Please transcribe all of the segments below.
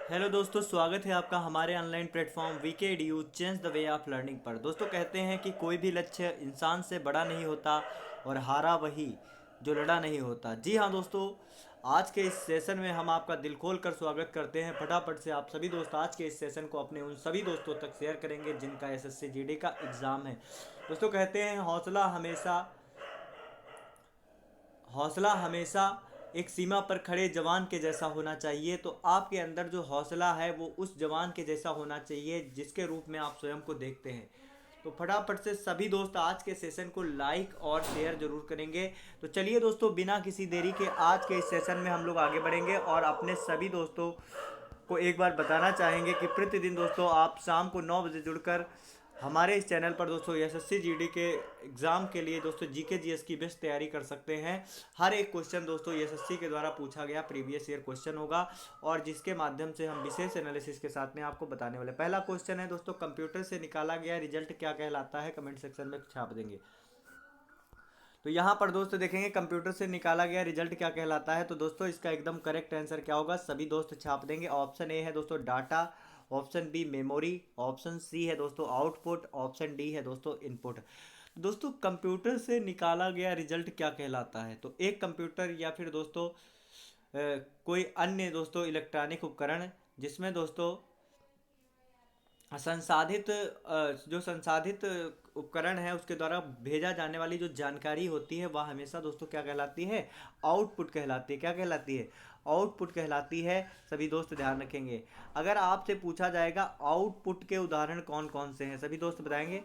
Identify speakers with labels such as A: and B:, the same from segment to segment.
A: Hello दोस्तों, स्वागत है आपका हमारे online platform VK D change the way of learning पर। दोस्तों, कहते हैं कि कोई भी लक्ष्य इंसान से बड़ा नहीं होता और हारा वही जो लड़ा नहीं होता। जी हाँ दोस्तों, आज के इस सेशन में हम आपका दिल खोल कर स्वागत करते हैं। फटाफट से आप सभी दोस्त आज के इस सेशन को अपने उन सभी दोस्तों तक शेयर करेंगे जिनका एसएससी जीडी का एग्ज़ाम है। दोस्तों, कहते हैं हौसला हमेशा एक सीमा पर खड़े जवान के जैसा होना चाहिए। तो आपके अंदर जो हौसला है वो उस जवान के जैसा होना चाहिए जिसके रूप में आप स्वयं को देखते हैं। तो फटाफट से सभी दोस्त आज के सेशन को लाइक और शेयर जरूर करेंगे। तो चलिए दोस्तों, बिना किसी देरी के आज के इस सेशन में हम लोग आगे बढ़ेंगे और अपने सभी दोस्तों को एक बार बताना चाहेंगे कि प्रतिदिन दोस्तों आप शाम को 9 बजे जुड़कर हमारे इस चैनल पर दोस्तों एसएससी जीडी के एग्ज़ाम के लिए दोस्तों जीके जीएस की बेस्ट तैयारी कर सकते हैं। हर एक क्वेश्चन दोस्तों एसएससी के द्वारा पूछा गया प्रीवियस ईयर क्वेश्चन होगा और जिसके माध्यम से हम विशेष एनालिसिस के साथ में आपको बताने वाले। पहला क्वेश्चन है दोस्तों, कंप्यूटर से निकाला गया रिजल्ट क्या कहलाता है? कमेंट सेक्शन में छाप देंगे। तो यहाँ पर दोस्तों देखेंगे कंप्यूटर से निकाला गया रिजल्ट क्या कहलाता है। तो दोस्तों इसका एकदम करेक्ट आंसर क्या होगा? सभी दोस्त छाप देंगे। ऑप्शन ए है दोस्तों data, option B memory, option C है दोस्तों आउटपुट, ऑप्शन डी है दोस्तों इनपुट। दोस्तों कंप्यूटर से निकाला गया रिजल्ट क्या कहलाता है? तो एक कंप्यूटर या फिर दोस्तों कोई अन्य दोस्तों इलेक्ट्रॉनिक उपकरण जिसमें दोस्तों जो संसाधित उपकरण है उसके द्वारा भेजा जाने वाली जो जानकारी होती है वह हमेशा दोस्तों क्या कहलाती है? आउटपुट कहलाती है। क्या कहलाती है? आउटपुट कहलाती है। सभी दोस्त ध्यान रखेंगे। अगर आपसे पूछा जाएगा आउटपुट के उदाहरण कौन कौन से हैं, सभी दोस्त बताएंगे।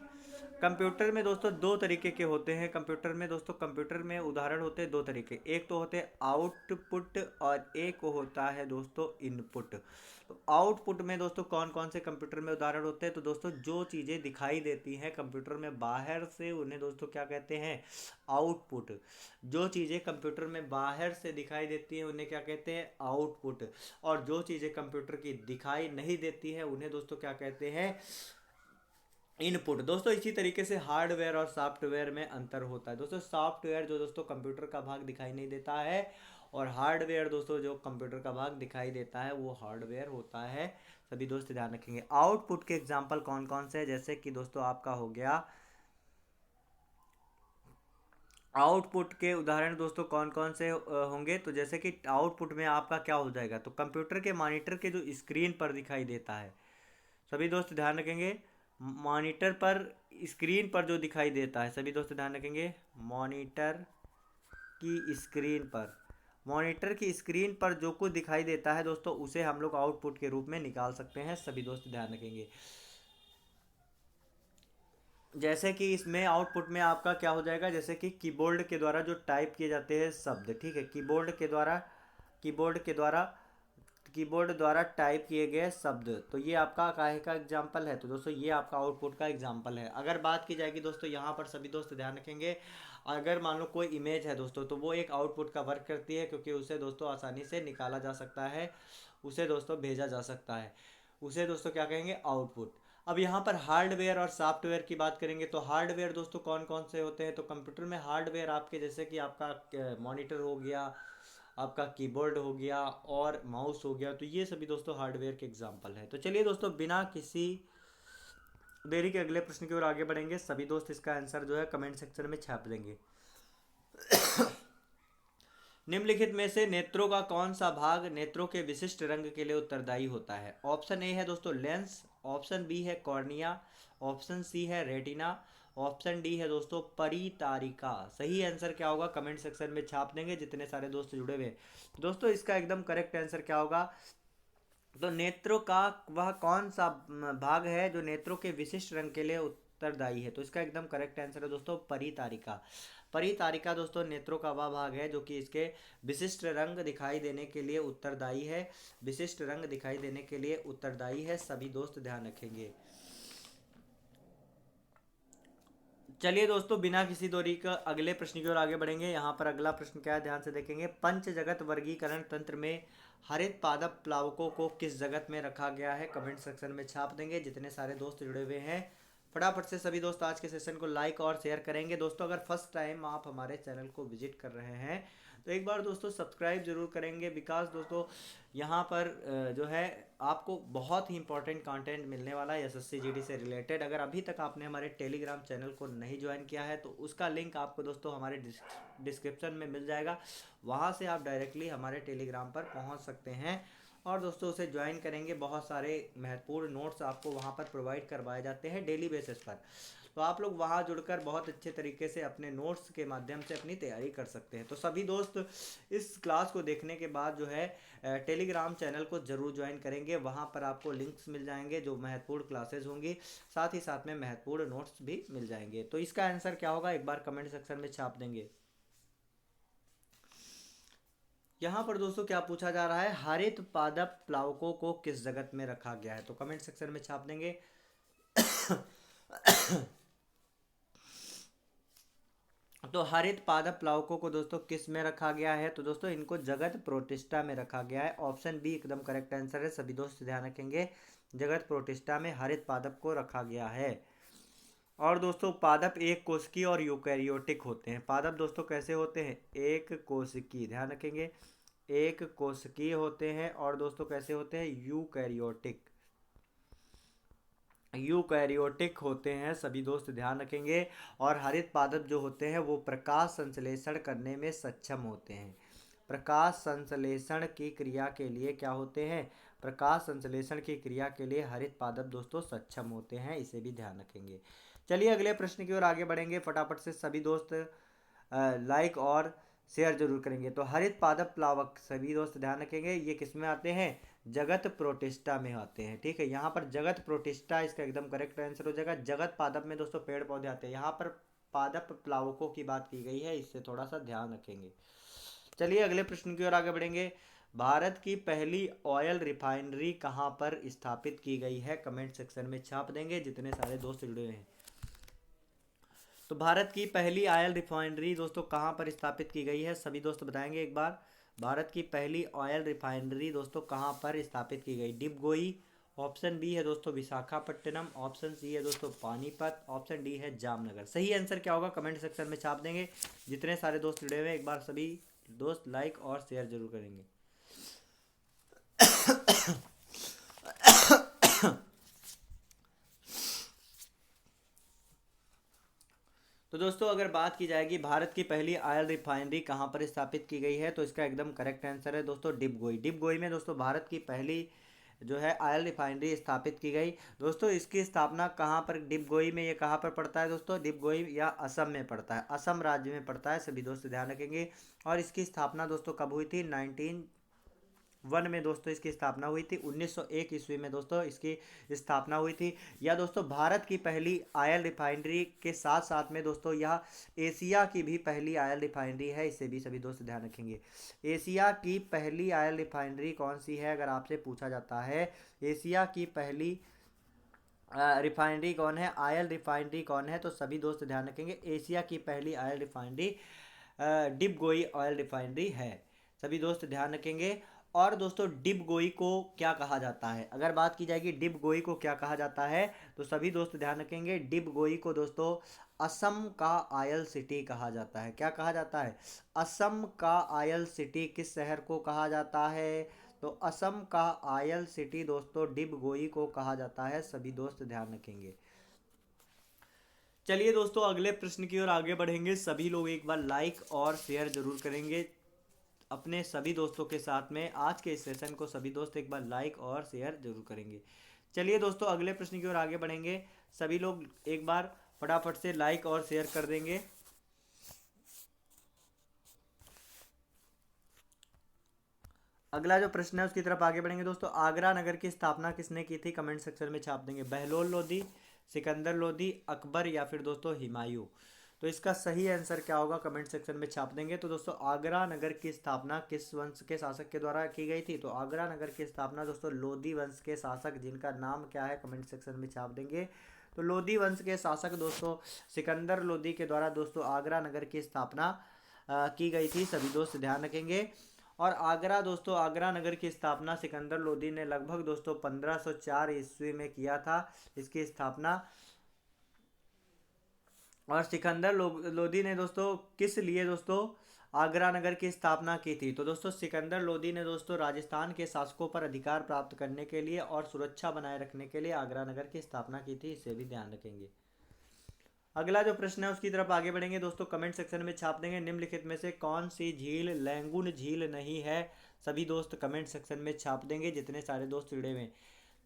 A: कंप्यूटर में दोस्तों दो तरीके के होते हैं। कंप्यूटर में उदाहरण होते हैं दो तरीके। एक तो होते हैं आउटपुट और एक होता है दोस्तों इनपुट। तो आउटपुट में दोस्तों कौन कौन से कंप्यूटर में उदाहरण होते हैं? तो दोस्तों जो चीज़ें दिखाई देती हैं कंप्यूटर में बाहर से उन्हें दोस्तों क्या कहते हैं? आउटपुट। जो चीज़ें कंप्यूटर में बाहर से दिखाई देती हैं उन्हें क्या कहते हैं? आउटपुट। और जो चीज़ें कंप्यूटर की दिखाई नहीं देती हैं उन्हें दोस्तों क्या कहते हैं? इनपुट। दोस्तों इसी तरीके से हार्डवेयर और सॉफ्टवेयर में अंतर होता है। दोस्तों सॉफ्टवेयर जो दोस्तों कंप्यूटर का भाग दिखाई नहीं देता है और हार्डवेयर दोस्तों जो कंप्यूटर का भाग दिखाई देता है वो हार्डवेयर होता है। सभी दोस्त ध्यान रखेंगे। आउटपुट के एग्जांपल कौन कौन से हैं? जैसे कि दोस्तों आपका हो गया आउटपुट के उदाहरण दोस्तों कौन कौन से होंगे? तो जैसे कि आउटपुट में आपका क्या हो जाएगा? तो कंप्यूटर के मॉनिटर के जो स्क्रीन पर दिखाई देता है, सभी दोस्त ध्यान रखेंगे। मॉनिटर पर स्क्रीन पर जो दिखाई देता है, सभी दोस्त ध्यान रखेंगे। मॉनिटर की स्क्रीन पर मॉनिटर की स्क्रीन पर जो कुछ दिखाई देता है दोस्तों उसे हम लोग आउटपुट के रूप में निकाल सकते हैं। सभी दोस्त ध्यान रखेंगे। जैसे कि इसमें आउटपुट में आपका क्या हो जाएगा? जैसे कि कीबोर्ड के द्वारा जो टाइप किए जाते हैं शब्द, ठीक है, कीबोर्ड के द्वारा कीबोर्ड द्वारा टाइप किए गए शब्द। तो ये आपका काहे का एग्जाम्पल है? तो दोस्तों ये आपका आउटपुट का एग्जाम्पल है। अगर बात की जाएगी दोस्तों यहाँ पर सभी दोस्त ध्यान रखेंगे, अगर मान लो कोई इमेज है दोस्तों तो वो एक आउटपुट का वर्क करती है क्योंकि उसे दोस्तों आसानी से निकाला जा सकता है, उसे दोस्तों भेजा जा सकता है, उसे दोस्तों क्या कहेंगे? आउटपुट। अब यहाँ पर हार्डवेयर और सॉफ्टवेयर की बात करेंगे तो हार्डवेयर दोस्तों कौन कौन से होते हैं? तो कंप्यूटर में हार्डवेयर आपके जैसे कि आपका मॉनिटर हो गया, आपका कीबोर्ड हो गया और माउस हो गया। तो ये सभी दोस्तों हार्डवेयर के एग्जांपल हैं। तो चलिए दोस्तों बिना किसी देरी के अगले प्रश्न की ओर आगे बढ़ेंगे। सभी दोस्त इसका आंसर जो है कमेंट सेक्शन में छाप देंगे। निम्नलिखित में से नेत्रों का कौन सा भाग नेत्रों के विशिष्ट रंग के लिए उत्तरदायी होता है? ऑप्शन ए है दोस्तों लेंस, ऑप्शन बी है कॉर्निया, ऑप्शन सी है रेटिना, ऑप्शन डी है दोस्तों परितारिका। सही आंसर क्या होगा? कमेंट सेक्शन में छाप देंगे जितने सारे दोस्त जुड़े हुए हैं। दोस्तों इसका एकदम करेक्ट आंसर क्या होगा? तो नेत्रों का वह कौन सा भाग है जो नेत्रों के विशिष्ट रंग के लिए उत्तरदायी है? तो इसका एकदम करेक्ट आंसर है दोस्तों परितारिका। परितारिका दोस्तों नेत्रों का वह भाग है जो कि इसके विशिष्ट रंग दिखाई देने के लिए उत्तरदायी है। विशिष्ट रंग दिखाई देने के लिए उत्तरदायी है। सभी दोस्त ध्यान रखेंगे। चलिए दोस्तों बिना किसी दूरी का अगले प्रश्न की ओर आगे बढ़ेंगे। यहाँ पर अगला प्रश्न क्या है, ध्यान से देखेंगे। पंच जगत वर्गीकरण तंत्र में हरित पादप प्लावकों को किस जगत में रखा गया है? कमेंट सेक्शन में छाप देंगे जितने सारे दोस्त जुड़े हुए हैं। फटाफट से सभी दोस्त आज के सेशन को लाइक और शेयर करेंगे। दोस्तों अगर फर्स्ट टाइम आप हमारे चैनल को विजिट कर रहे हैं तो एक बार दोस्तों सब्सक्राइब जरूर करेंगे, बिकॉज दोस्तों यहाँ पर जो है आपको बहुत ही इंपॉर्टेंट कंटेंट मिलने वाला है एसएससी जीडी से रिलेटेड। अगर अभी तक आपने हमारे टेलीग्राम चैनल को नहीं ज्वाइन किया है तो उसका लिंक आपको दोस्तों हमारे डिस्क्रिप्शन में मिल जाएगा, वहाँ से आप डायरेक्टली हमारे टेलीग्राम पर पहुँच सकते हैं और दोस्तों उसे ज्वाइन करेंगे। बहुत सारे महत्वपूर्ण नोट्स आपको वहाँ पर प्रोवाइड करवाए जाते हैं डेली बेसिस पर, तो आप लोग वहाँ जुड़कर बहुत अच्छे तरीके से अपने नोट्स के माध्यम से अपनी तैयारी कर सकते हैं। तो सभी दोस्त इस क्लास को देखने के बाद जो है टेलीग्राम चैनल को ज़रूर ज्वाइन करेंगे, वहाँ पर आपको लिंक्स मिल जाएंगे जो महत्वपूर्ण क्लासेज होंगी, साथ ही साथ में महत्वपूर्ण नोट्स भी मिल जाएंगे। तो इसका आंसर क्या होगा एक बार कमेंट सेक्शन में छाप देंगे। यहाँ पर दोस्तों क्या पूछा जा रहा है, हरित पादप प्लावकों को किस जगत में रखा गया है, तो कमेंट सेक्शन में छाप देंगे। तो हरित पादप प्लावकों को दोस्तों किस में रखा गया है, तो दोस्तों इनको जगत प्रोटिस्टा में रखा गया है। ऑप्शन बी एकदम करेक्ट आंसर है, सभी दोस्त ध्यान रखेंगे, जगत प्रोटिस्टा में हरित पादप को रखा गया है। और दोस्तों पादप एक कोशिकीय और यूकैरियोटिक होते हैं। पादप दोस्तों कैसे होते हैं, एक कोशिकीय, ध्यान रखेंगे, एक कोशिकीय होते हैं। और दोस्तों कैसे होते हैं, यूकैरियोटिक, यूकैरियोटिक होते हैं, सभी दोस्त ध्यान रखेंगे। और हरित पादप जो होते हैं वो प्रकाश संश्लेषण करने में सक्षम होते हैं। प्रकाश संश्लेषण की क्रिया के लिए क्या होते हैं, प्रकाश संश्लेषण की क्रिया के लिए हरित पादप दोस्तों सक्षम होते हैं, इसे भी ध्यान रखेंगे। चलिए अगले प्रश्न की ओर आगे बढ़ेंगे, फटाफट से सभी दोस्त लाइक और शेयर जरूर करेंगे। तो हरित पादप प्लावक सभी दोस्त ध्यान रखेंगे, ये किस में आते हैं, जगत प्रोटिस्टा में आते हैं। ठीक है, यहाँ पर जगत प्रोटिस्टा इसका एकदम करेक्ट आंसर हो जाएगा। जगत पादप में दोस्तों पेड़ पौधे आते हैं, यहाँ पर पादप प्लावकों की बात की गई है, इससे थोड़ा सा ध्यान रखेंगे। चलिए अगले प्रश्न की ओर आगे बढ़ेंगे। भारत की पहली ऑयल रिफाइनरी कहाँ पर स्थापित की गई है, कमेंट सेक्शन में छाप देंगे जितने सारे दोस्त जुड़े हैं। तो भारत की पहली ऑयल रिफाइनरी दोस्तों कहाँ पर स्थापित की गई है, सभी दोस्त बताएंगे एक बार। भारत की पहली ऑयल रिफाइनरी दोस्तों कहाँ पर स्थापित की गई, डिबगोई, ऑप्शन बी है दोस्तों विशाखापट्टनम, ऑप्शन सी है दोस्तों पानीपत, ऑप्शन डी है जामनगर। सही आंसर क्या होगा कमेंट सेक्शन में छाप देंगे, जितने सारे दोस्त जुड़े हुए एक बार सभी दोस्त लाइक और शेयर जरूर करेंगे। तो दोस्तों अगर बात की जाएगी भारत की पहली ऑयल रिफाइनरी कहाँ पर स्थापित की गई है, तो इसका एकदम करेक्ट आंसर है दोस्तों डिबगोई। डिबगोई में दोस्तों भारत की पहली जो है ऑयल रिफाइनरी स्थापित की गई। दोस्तों इसकी स्थापना कहाँ पर, डिबगोई में ये कहाँ पर पड़ता है दोस्तों, डिबगोई या असम में पड़ता है, असम राज्य में पड़ता है, सभी दोस्त ध्यान रखेंगे। और इसकी स्थापना दोस्तों कब हुई थी, 1901 में दोस्तों इसकी स्थापना हुई थी, 1901 ईस्वी में दोस्तों इसकी स्थापना हुई थी। या दोस्तों भारत की पहली ऑयल रिफाइनरी के साथ साथ में दोस्तों यह एशिया की भी पहली ऑयल रिफाइनरी है, इसे भी सभी दोस्त ध्यान रखेंगे। एशिया की पहली ऑयल रिफाइनरी कौन सी है, अगर आपसे पूछा जाता है एशिया की पहली रिफाइनरी कौन है, ऑयल रिफाइनरी कौन है, तो सभी दोस्त ध्यान रखेंगे एशिया की पहली ऑयल रिफाइनरी डिबगोई ऑयल रिफाइनरी है, सभी दोस्त ध्यान रखेंगे। और दोस्तों डिबगोई को क्या कहा जाता है, अगर बात की जाएगी डिबगोई को क्या कहा जाता है, तो सभी दोस्त ध्यान रखेंगे डिबगोई को दोस्तों असम का ऑयल सिटी कहा जाता है। क्या कहा जाता है, असम का ऑयल सिटी किस शहर को कहा जाता है, तो असम का ऑयल सिटी दोस्तों डिबगोई को कहा जाता है, सभी दोस्त ध्यान रखेंगे। चलिए दोस्तों अगले प्रश्न की ओर आगे बढ़ेंगे, सभी लोग एक बार लाइक और शेयर जरूर करेंगे अपने सभी दोस्तों के साथ में। आज के इस सेशन को सभी दोस्त एक बार लाइक और शेयर जरूर करेंगे। चलिए दोस्तों अगले प्रश्न की ओर आगे बढ़ेंगे, सभी लोग एक बार फटाफट से लाइक और शेयर कर देंगे। अगला जो प्रश्न है उसकी तरफ आगे बढ़ेंगे दोस्तों। आगरा नगर की स्थापना किसने की थी, कमेंट सेक्शन में छाप देंगे। बहलोल लोधी, सिकंदर लोधी, अकबर या फिर दोस्तों हुमायूं। तो इसका सही आंसर क्या होगा कमेंट सेक्शन में छाप देंगे। तो दोस्तों आगरा नगर की स्थापना किस वंश के शासक के द्वारा की गई थी, तो आगरा नगर की स्थापना दोस्तों लोधी वंश के शासक, जिनका नाम क्या है कमेंट सेक्शन में छाप देंगे। तो लोधी वंश के शासक दोस्तों सिकंदर लोधी के द्वारा दोस्तों आगरा नगर की स्थापना की गई थी, सभी दोस्त ध्यान रखेंगे। और आगरा दोस्तों आगरा नगर की स्थापना सिकंदर लोधी ने लगभग दोस्तों 1504 ईस्वी में किया था इसकी स्थापना। और सिकंदर लोधी ने दोस्तों किस लिए दोस्तों आगरा नगर की स्थापना की थी? तो दोस्तों सिकंदर लोदी ने दोस्तों राजस्थान के शासकों पर अधिकार प्राप्त करने के लिए और सुरक्षा बनाए रखने के लिए आगरा नगर की स्थापना की थी, इसे भी ध्यान रखेंगे। अगला जो प्रश्न है उसकी तरफ आगे बढ़ेंगे दोस्तों, कमेंट सेक्शन में छाप देंगे, निम्नलिखित में से कौन सी झील लैंगुन झील नहीं है? सभी दोस्त कमेंट सेक्शन में छाप देंगे, जितने सारे दोस्त जुड़े हुए हैं।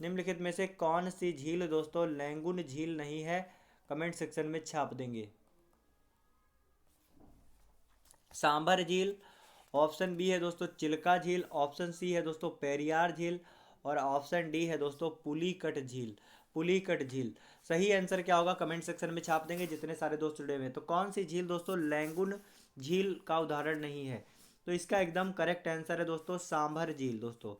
A: निम्नलिखित में से कौन सी झील दोस्तों लैंगुन झील नहीं है? कमेंट सेक्शन में छाप देंगे। सांभर झील, ऑप्शन बी है दोस्तों चिल्का झील, ऑप्शन सी है दोस्तों पेरियार झील, और ऑप्शन डी है दोस्तों पुलिकट झील। पुलिकट झील सही आंसर क्या होगा कमेंट सेक्शन में छाप देंगे, जितने सारे दोस्त जुड़े हुए हैं। तो कौन सी झील दोस्तों लैंगुन झील का उदाहरण नहीं है? तो इसका एकदम करेक्ट आंसर है दोस्तों सांभर झील। दोस्तों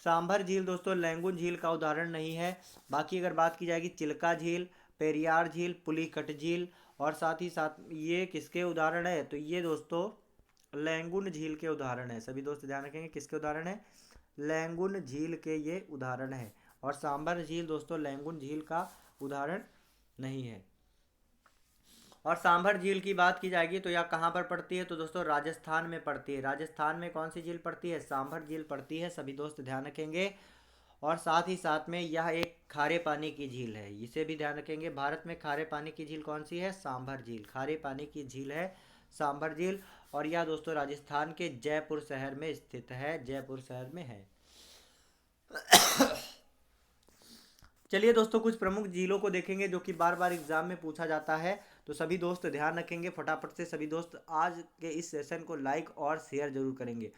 A: सांभर झील दोस्तों लैंगुन झील का उदाहरण नहीं है। बाकी अगर बात की जाएगी चिल्का झील, पेरियार झील, पुलिकट झील, और साथ ही साथ ये किसके उदाहरण है? तो ये दोस्तों लैंगुन झील के उदाहरण है। सभी दोस्त ध्यान रखेंगे किसके उदाहरण है? लैंगुन झील के ये उदाहरण है। और सांभर झील दोस्तों लैंगुन झील का उदाहरण नहीं है। और सांभर झील की बात की जाएगी तो यह कहाँ पर पड़ती है? तो दोस्तों राजस्थान में पड़ती है। राजस्थान में कौन सी झील पड़ती है? सांभर झील पड़ती है, सभी दोस्त ध्यान रखेंगे। और साथ ही साथ में यह एक खारे पानी की झील है, इसे भी ध्यान रखेंगे। भारत में खारे पानी की झील कौन सी है? सांभर झील। खारे पानी की झील है सांभर झील, और यह दोस्तों राजस्थान के जयपुर शहर में स्थित है, जयपुर शहर में है। चलिए दोस्तों कुछ प्रमुख झीलों को देखेंगे जो कि बार बार एग्जाम में पूछा जाता है, तो सभी दोस्त ध्यान रखेंगे। फटाफट से सभी दोस्त आज के इस सेशन को लाइक और शेयर जरूर करेंगे।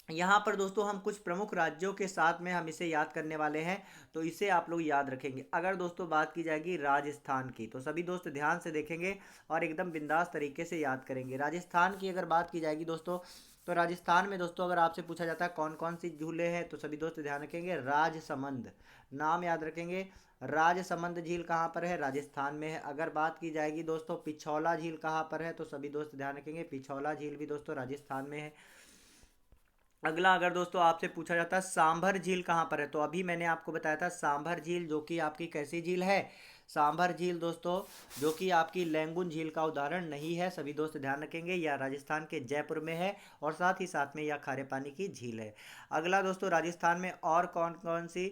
A: यहाँ पर दोस्तों हम कुछ प्रमुख राज्यों के साथ में हम इसे याद करने वाले हैं, तो इसे आप लोग याद रखेंगे। अगर दोस्तों बात की जाएगी राजस्थान की, तो सभी दोस्त ध्यान से देखेंगे और एकदम बिंदास तरीके से याद करेंगे। राजस्थान की अगर बात की जाएगी दोस्तों, तो राजस्थान में दोस्तों अगर आपसे पूछा जाता है कौन कौन सी झीलें हैं, तो सभी दोस्त ध्यान रखेंगे राजसमंद, नाम याद रखेंगे। राजसमंद झील कहाँ पर है? राजस्थान में है। अगर बात की जाएगी दोस्तों पिछौला झील कहाँ पर है, तो सभी दोस्त ध्यान रखेंगे पिछौला झील भी दोस्तों राजस्थान में है। अगला अगर दोस्तों आपसे पूछा जाता है सांभर झील कहाँ पर है, तो अभी मैंने आपको बताया था सांभर झील जो कि आपकी कैसी झील है? सांभर झील दोस्तों जो कि आपकी लैंगुन झील का उदाहरण नहीं है, सभी दोस्त ध्यान रखेंगे। यह राजस्थान के जयपुर में है, और साथ ही साथ में यह खारे पानी की झील है। अगला दोस्तों राजस्थान में और कौन कौन सी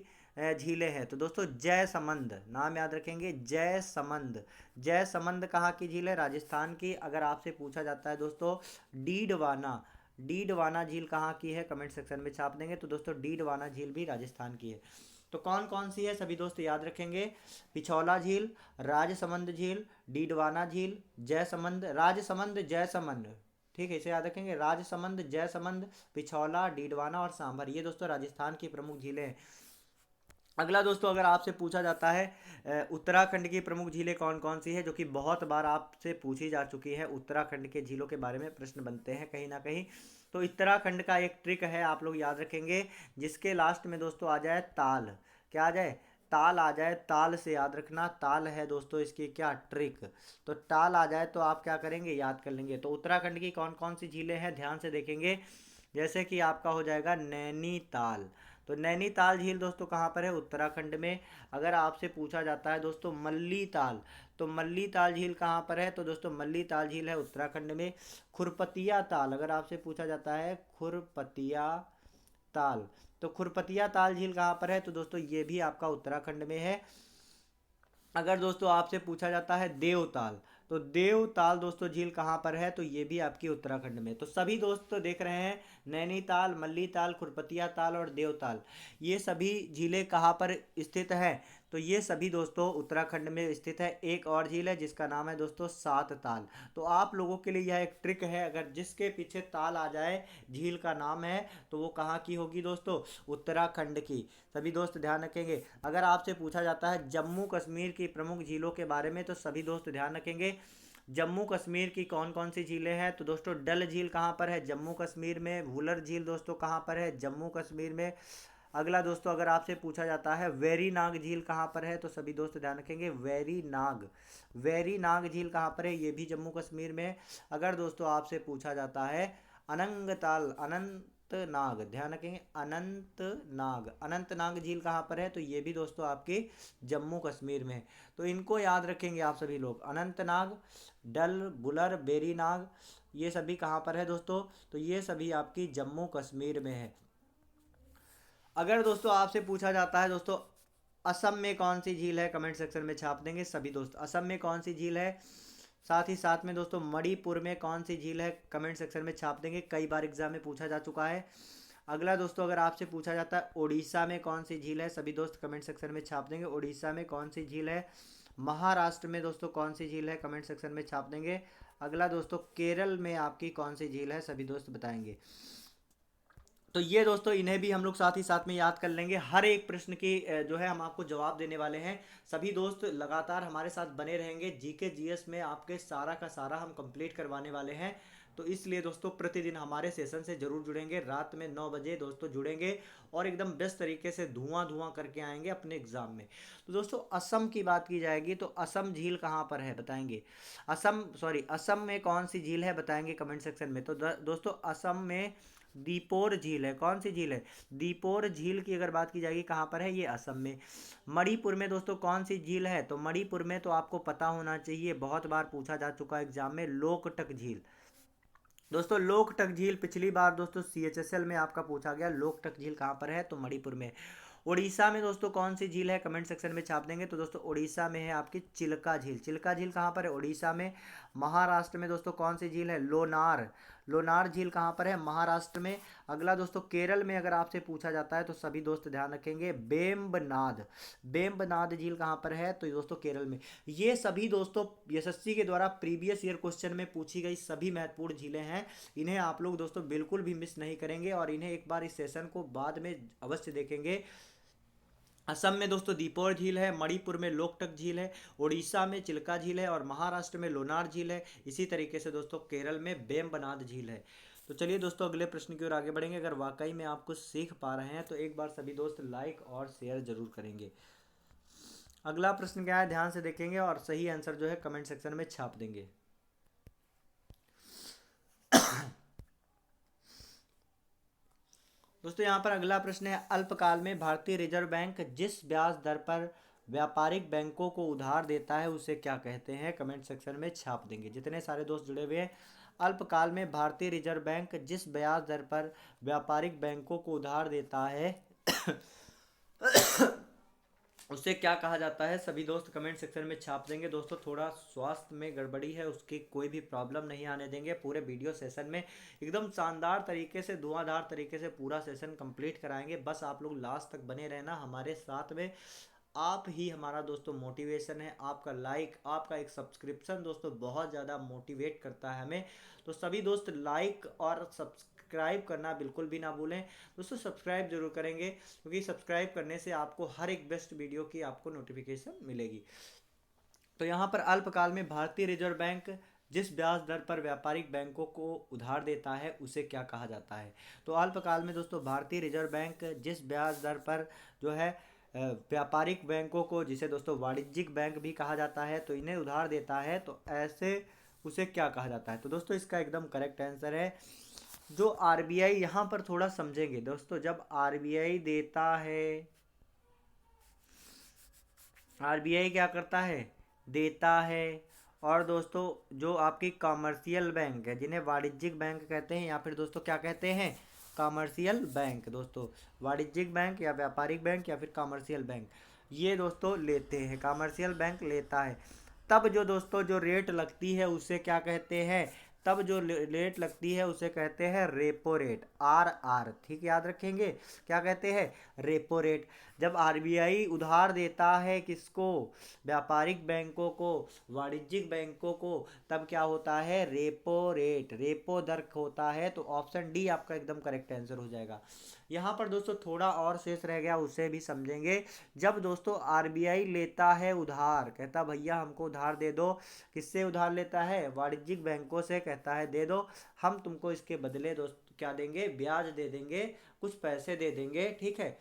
A: झीलें हैं, तो दोस्तों जयसमंद, नाम याद रखेंगे जयसमंद। जयसमंद कहाँ की झील है? राजस्थान की। अगर आपसे पूछा जाता है दोस्तों डीडवाना, डीडवाना झील कहाँ की है? कमेंट सेक्शन में छाप देंगे। तो दोस्तों डीडवाना झील भी राजस्थान की है। तो कौन कौन सी है सभी दोस्त याद रखेंगे? पिछौला झील, राजसमंद झील, डीडवाना झील, जयसमंद, राजसमंद जयसमंद, ठीक है, इसे याद रखेंगे। राजसमंद, जयसमंद, पिछौला, डीडवाना और सांभर, ये दोस्तों राजस्थान की प्रमुख झीलें हैं। अगला दोस्तों अगर आपसे पूछा जाता है उत्तराखंड की प्रमुख झीलें कौन कौन सी है, जो कि बहुत बार आपसे पूछी जा चुकी है, उत्तराखंड के झीलों के बारे में प्रश्न बनते हैं कहीं ना कहीं, तो उत्तराखंड का एक ट्रिक है आप लोग याद रखेंगे, जिसके लास्ट में दोस्तों आ जाए ताल। क्या आ जाए? ताल आ जाए। ताल से याद रखना, ताल है दोस्तों इसकी क्या ट्रिक, तो ताल आ जाए तो आप क्या करेंगे? याद कर लेंगे। तो उत्तराखंड की कौन कौन सी झीलें हैं ध्यान से देखेंगे, जैसे कि आपका हो जाएगा नैनीताल। तो नैनीताल झील दोस्तों कहाँ पर है? उत्तराखंड में। अगर आपसे पूछा जाता है दोस्तों मल्ली ताल, तो मल्ली ताल झील कहाँ पर है? तो दोस्तों मल्ली ताल झील है उत्तराखंड में। खुरपतिया ताल, अगर आपसे पूछा जाता है खुरपतिया ताल, तो खुरपतिया ताल झील कहाँ पर है? तो दोस्तों ये भी आपका उत्तराखंड में है। अगर दोस्तों आपसे पूछा जाता है देवताल, तो देवताल दोस्तों झील कहाँ पर है? तो ये भी आपकी उत्तराखंड में। तो सभी दोस्त तो देख रहे हैं नैनीताल, मल्लीताल, खुरपतिया ताल और देवताल, ये सभी झीलें कहाँ पर स्थित हैं? तो ये सभी दोस्तों उत्तराखंड में स्थित है। एक और झील है जिसका नाम है दोस्तों सात ताल। तो आप लोगों के लिए यह एक ट्रिक है, अगर जिसके पीछे ताल आ जाए झील का नाम है, तो वो कहाँ की होगी दोस्तों? उत्तराखंड की। सभी दोस्त ध्यान रखेंगे। अगर आपसे पूछा जाता है जम्मू कश्मीर की प्रमुख झीलों के बारे में, तो सभी दोस्त ध्यान रखेंगे जम्मू कश्मीर की कौन कौन सी झीलें हैं, तो दोस्तों डल झील कहाँ पर है? जम्मू कश्मीर में। वुलर झील दोस्तों कहाँ पर है? जम्मू कश्मीर में। अगला दोस्तों अगर आपसे पूछा जाता है वेरी नाग झील कहाँ पर है, तो सभी दोस्त ध्यान रखेंगे वेरी नाग, वेरी नाग झील कहाँ पर है? ये भी जम्मू कश्मीर में। अगर दोस्तों आपसे पूछा जाता है अनंगताल, अनंतनाग, ध्यान रखेंगे अनंतनाग। अनंतनाग झील कहाँ पर है? तो ये भी दोस्तों आपके जम्मू कश्मीर में है। तो इनको याद रखेंगे आप सभी लोग। अनंतनाग, डल, बुलर, बेरीनाग, ये सभी कहाँ पर है दोस्तों? तो ये सभी आपकी जम्मू कश्मीर में है। अगर दोस्तों आपसे पूछा जाता है दोस्तों असम में कौन सी झील है, कमेंट सेक्शन में छाप देंगे सभी दोस्त। असम में कौन सी झील है? साथ ही साथ में दोस्तों मणिपुर में कौन सी झील है, कमेंट सेक्शन में छाप देंगे। कई बार एग्जाम में पूछा जा चुका है। अगला दोस्तों अगर आपसे पूछा जाता है उड़ीसा में कौन सी झील है, सभी दोस्त कमेंट सेक्शन में छाप देंगे उड़ीसा में कौन सी झील है। महाराष्ट्र में दोस्तों कौन सी झील है, कमेंट सेक्शन में छाप देंगे। अगला दोस्तों केरल में आपकी कौन सी झील है, सभी दोस्त बताएंगे। तो ये दोस्तों इन्हें भी हम लोग साथ ही साथ में याद कर लेंगे। हर एक प्रश्न की जो है हम आपको जवाब देने वाले हैं। सभी दोस्त लगातार हमारे साथ बने रहेंगे। जीके जीएस में आपके सारा का सारा हम कंप्लीट करवाने वाले हैं। तो इसलिए दोस्तों प्रतिदिन हमारे सेशन से जरूर जुड़ेंगे। रात में 9 बजे दोस्तों जुड़ेंगे और एकदम बेस्ट तरीके से धुआं धुआं करके आएंगे अपने एग्जाम में। तो दोस्तों असम की बात की जाएगी तो असम झील कहाँ पर है बताएंगे। असम में कौन सी झील है बताएंगे कमेंट सेक्शन में। तो दोस्तों असम में दीपोर झील है। कौन सी झील है? दीपोर झील की अगर बात की जाएगी कहाँ पर है? ये असम में। मणिपुर में दोस्तों कौन सी झील है? तो मणिपुर में तो आपको पता होना चाहिए, बहुत बार पूछा जा चुका है एग्जाम में, लोकटक झील। दोस्तों लोकटक झील पिछली बार दोस्तों CHSL में आपका पूछा गया, लोकटक झील कहाँ पर है? तो मणिपुर में। उड़ीसा में दोस्तों कौन सी झील है, कमेंट सेक्शन में छाप देंगे। तो दोस्तों उड़ीसा में है आपकी चिल्का झील। चिल्का झील कहाँ पर है? उड़ीसा में। महाराष्ट्र में दोस्तों कौन सी झील है? लोनार। लोनार झील कहाँ पर है? महाराष्ट्र में। अगला दोस्तों केरल में अगर आपसे पूछा जाता है तो सभी दोस्त ध्यान रखेंगे बेम्बनाद। बेम्बनाद झील कहाँ पर है? तो दोस्तों केरल में। ये सभी दोस्तों यशस्वी के द्वारा प्रीवियस ईयर क्वेश्चन में पूछी गई सभी महत्वपूर्ण झीलें हैं। इन्हें आप लोग दोस्तों बिल्कुल भी मिस नहीं करेंगे और इन्हें एक बार इस सेशन को बाद में अवश्य देखेंगे। असम में दोस्तों दीपोर झील है, मणिपुर में लोकटक झील है, उड़ीसा में चिल्का झील है और महाराष्ट्र में लोनार झील है। इसी तरीके से दोस्तों केरल में बेम्बनाद झील है। तो चलिए दोस्तों अगले प्रश्न की ओर आगे बढ़ेंगे। अगर वाकई में आप कुछ सीख पा रहे हैं तो एक बार सभी दोस्त लाइक और शेयर जरूर करेंगे। अगला प्रश्न क्या है ध्यान से देखेंगे और सही आंसर जो है कमेंट सेक्शन में छाप देंगे। दोस्तों यहाँ पर अगला प्रश्न है, अल्पकाल में भारतीय रिजर्व बैंक जिस ब्याज दर पर व्यापारिक बैंकों को उधार देता है उसे क्या कहते हैं, कमेंट सेक्शन में छाप देंगे। जितने सारे दोस्त जुड़े हुए हैं, अल्पकाल में भारतीय रिजर्व बैंक जिस ब्याज दर पर व्यापारिक बैंकों को उधार देता है उसे क्या कहा जाता है, सभी दोस्त कमेंट सेक्शन में छाप देंगे। दोस्तों थोड़ा स्वास्थ्य में गड़बड़ी है, उसकी कोई भी प्रॉब्लम नहीं आने देंगे। पूरे वीडियो सेशन में एकदम शानदार तरीके से धुआंधार तरीके से पूरा सेशन कंप्लीट कराएंगे। बस आप लोग लास्ट तक बने रहना हमारे साथ में। आप ही हमारा दोस्तों मोटिवेशन है। आपका लाइक, आपका एक सब्सक्रिप्शन दोस्तों बहुत ज़्यादा मोटिवेट करता है हमें। तो सभी दोस्त लाइक और सब्सक्राइब करना बिल्कुल भी ना भूलें। दोस्तों सब्सक्राइब जरूर करेंगे क्योंकि सब्सक्राइब करने से आपको हर एक बेस्ट वीडियो की आपको नोटिफिकेशन मिलेगी। तो यहाँ पर अल्पकाल में भारतीय रिजर्व बैंक जिस ब्याज दर पर व्यापारिक बैंकों को उधार देता है उसे क्या कहा जाता है। तो अल्पकाल में दोस्तों भारतीय रिजर्व बैंक जिस ब्याज दर पर जो है व्यापारिक बैंकों को, जिसे दोस्तों वाणिज्यिक बैंक भी कहा जाता है, तो इन्हें उधार देता है तो ऐसे उसे क्या कहा जाता है। तो दोस्तों इसका एकदम करेक्ट आंसर है जो RBI। यहाँ पर थोड़ा समझेंगे दोस्तों, जब RBI देता है, RBI क्या करता है? देता है। और दोस्तों जो आपकी कॉमर्शियल बैंक है, जिन्हें वाणिज्यिक बैंक कहते हैं या फिर दोस्तों क्या कहते हैं, कॉमर्शियल बैंक। दोस्तों वाणिज्यिक बैंक या व्यापारिक बैंक या फिर कॉमर्शियल बैंक, ये दोस्तों लेते हैं, कॉमर्शियल बैंक लेता है। तब जो दोस्तों जो रेट लगती है उसे क्या कहते हैं? तब जो रेट लगती है उसे कहते हैं रेपो रेट, RR। ठीक याद रखेंगे, क्या कहते हैं? Repo rate. जब RBI उधार देता है किसको? व्यापारिक बैंकों को, वाणिज्यिक बैंकों को, तब क्या होता है? रेपो रेट, रेपो दर होता है। तो ऑप्शन डी आपका एकदम करेक्ट आंसर हो जाएगा। यहाँ पर दोस्तों थोड़ा और शेष रह गया, उसे भी समझेंगे। जब दोस्तों RBI लेता है उधार, कहता भैया हमको उधार दे दो, किससे उधार लेता है? वाणिज्यिक बैंकों से, कहता है दे दो, हम तुमको इसके बदले दोस्त क्या देंगे? ब्याज दे देंगे, कुछ पैसे दे देंगे। ठीक है,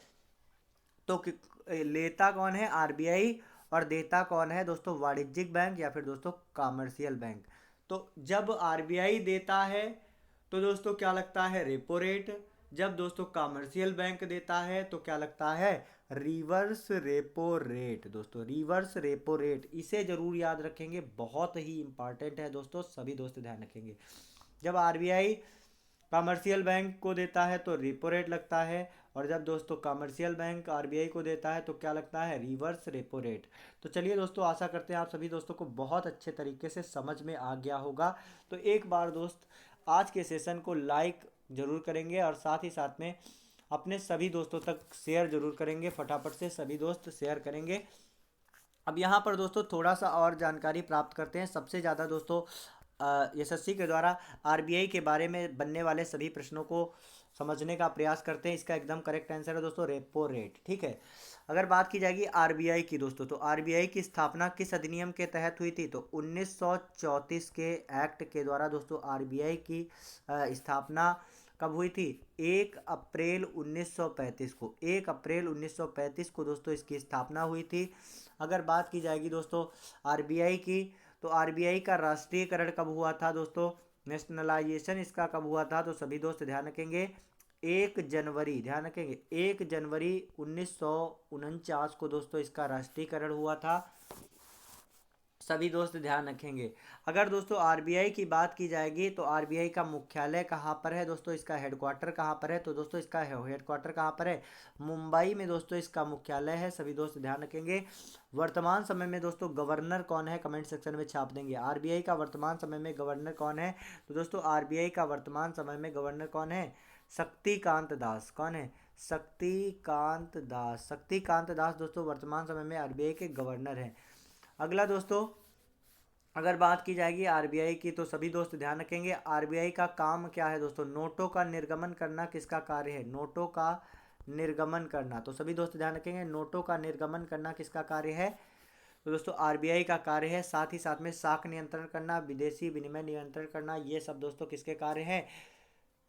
A: तो लेता कौन है? RBI, और देता कौन है दोस्तों? वाणिज्यिक बैंक या फिर दोस्तों कॉमर्शियल बैंक। तो जब RBI देता है तो दोस्तों क्या लगता है? Repo rate. जब दोस्तों कमर्शियल बैंक देता है तो क्या लगता है, रिवर्स रेपो रेट। दोस्तों रिवर्स रेपो रेट, इसे जरूर याद रखेंगे, बहुत ही इंपॉर्टेंट है दोस्तों, सभी दोस्त ध्यान रखेंगे। जब आरबीआई कमर्शियल बैंक को देता है तो रेपो रेट लगता है, और जब दोस्तों कमर्शियल बैंक आरबीआई को देता है तो क्या लगता है, रिवर्स रेपो रेट। तो चलिए दोस्तों, आशा करते हैं आप सभी दोस्तों को बहुत अच्छे तरीके से समझ में आ गया होगा। तो एक बार दोस्त आज के सेशन को लाइक जरूर करेंगे और साथ ही साथ में अपने सभी दोस्तों तक शेयर जरूर करेंगे, फटाफट से सभी दोस्त शेयर करेंगे। अब यहाँ पर दोस्तों थोड़ा सा और जानकारी प्राप्त करते हैं। सबसे ज़्यादा दोस्तों एसएससी के द्वारा आरबीआई के बारे में बनने वाले सभी प्रश्नों को समझने का प्रयास करते हैं। इसका एकदम करेक्ट आंसर है दोस्तों रेपो रेट। ठीक है, अगर बात की जाएगी आरबीआई की दोस्तों, तो आरबीआई की स्थापना किस अधिनियम के तहत हुई थी, तो 1934 के एक्ट के द्वारा दोस्तों आरबीआई की स्थापना कब हुई थी, 1 अप्रैल 1935 को। 1 अप्रैल 1935 को दोस्तों इसकी स्थापना हुई थी। अगर बात की जाएगी दोस्तों आरबीआई की, तो आरबीआई का राष्ट्रीयकरण कब हुआ था दोस्तों, नेशनलाइजेशन इसका कब हुआ था, तो सभी दोस्त ध्यान रखेंगे 1 जनवरी, ध्यान रखेंगे 1 जनवरी 1949 को दोस्तों इसका राष्ट्रीयकरण हुआ था। सभी दोस्त ध्यान रखेंगे। अगर दोस्तों आरबीआई की बात की जाएगी तो आरबीआई का मुख्यालय कहाँ पर है दोस्तों, इसका हेडक्वार्टर कहाँ पर है, तो दोस्तों इसका हेडक्वार्टर कहाँ पर है, मुंबई में दोस्तों इसका मुख्यालय है। सभी दोस्त ध्यान रखेंगे। वर्तमान समय में दोस्तों गवर्नर कौन है, कमेंट सेक्शन में छाप देंगे। आरबीआई का वर्तमान समय में गवर्नर कौन है, तो दोस्तों आरबीआई का वर्तमान समय में गवर्नर कौन है, शक्तिकांत दास। कौन है, शक्तिकांत दास। शक्तिकांत दास दोस्तों वर्तमान समय में आरबीआई के गवर्नर हैं। अगला दोस्तों अगर बात की जाएगी आरबीआई की, तो सभी दोस्त ध्यान रखेंगे आरबीआई का काम क्या है दोस्तों, नोटों का निर्गमन करना किसका कार्य है, नोटों का निर्गमन करना। तो सभी दोस्त ध्यान रखेंगे नोटों का निर्गमन करना किसका कार्य है, तो दोस्तों आरबीआई का कार्य है। साथ ही साथ में साख नियंत्रण करना, विदेशी विनिमय नियंत्रण करना, ये सब दोस्तों किसके कार्य हैं,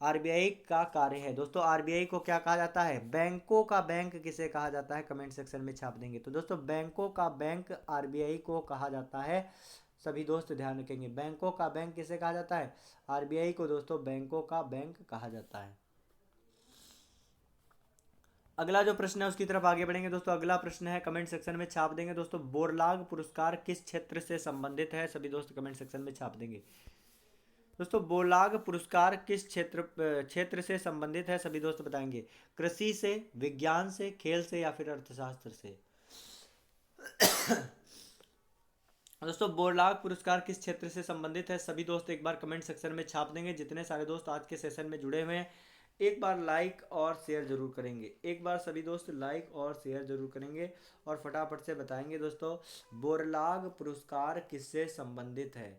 A: आरबीआई का कार्य है। दोस्तों आरबीआई को क्या कहा जाता है, बैंकों का बैंक किसे कहा जाता है, कमेंट सेक्शन में छाप देंगे। तो दोस्तों बैंकों का बैंक आरबीआई को कहा जाता है। सभी दोस्त ध्यान रखेंगे, बैंकों का बैंक किसे कहा जाता है, आरबीआई को दोस्तों बैंकों का बैंक कहा जाता है। अगला जो प्रश्न है उसकी तरफ आगे बढ़ेंगे दोस्तों। अगला प्रश्न है, कमेंट सेक्शन में छाप देंगे दोस्तों, बोरलाग पुरस्कार किस क्षेत्र से संबंधित है, सभी दोस्त कमेंट सेक्शन में छाप देंगे। दोस्तों बोरलाग पुरस्कार किस क्षेत्र से संबंधित है, सभी दोस्त बताएंगे। कृषि से, विज्ञान से, खेल से या फिर अर्थशास्त्र से। दोस्तों बोरलाग पुरस्कार किस क्षेत्र से संबंधित है, सभी दोस्त एक बार कमेंट सेक्शन में छाप देंगे। जितने सारे दोस्त आज के सेशन में जुड़े हुए हैं एक बार लाइक और शेयर जरूर करेंगे। एक बार सभी दोस्त लाइक और शेयर जरूर करेंगे और फटाफट से बताएंगे दोस्तों बोरलाग पुरस्कार किससे संबंधित है।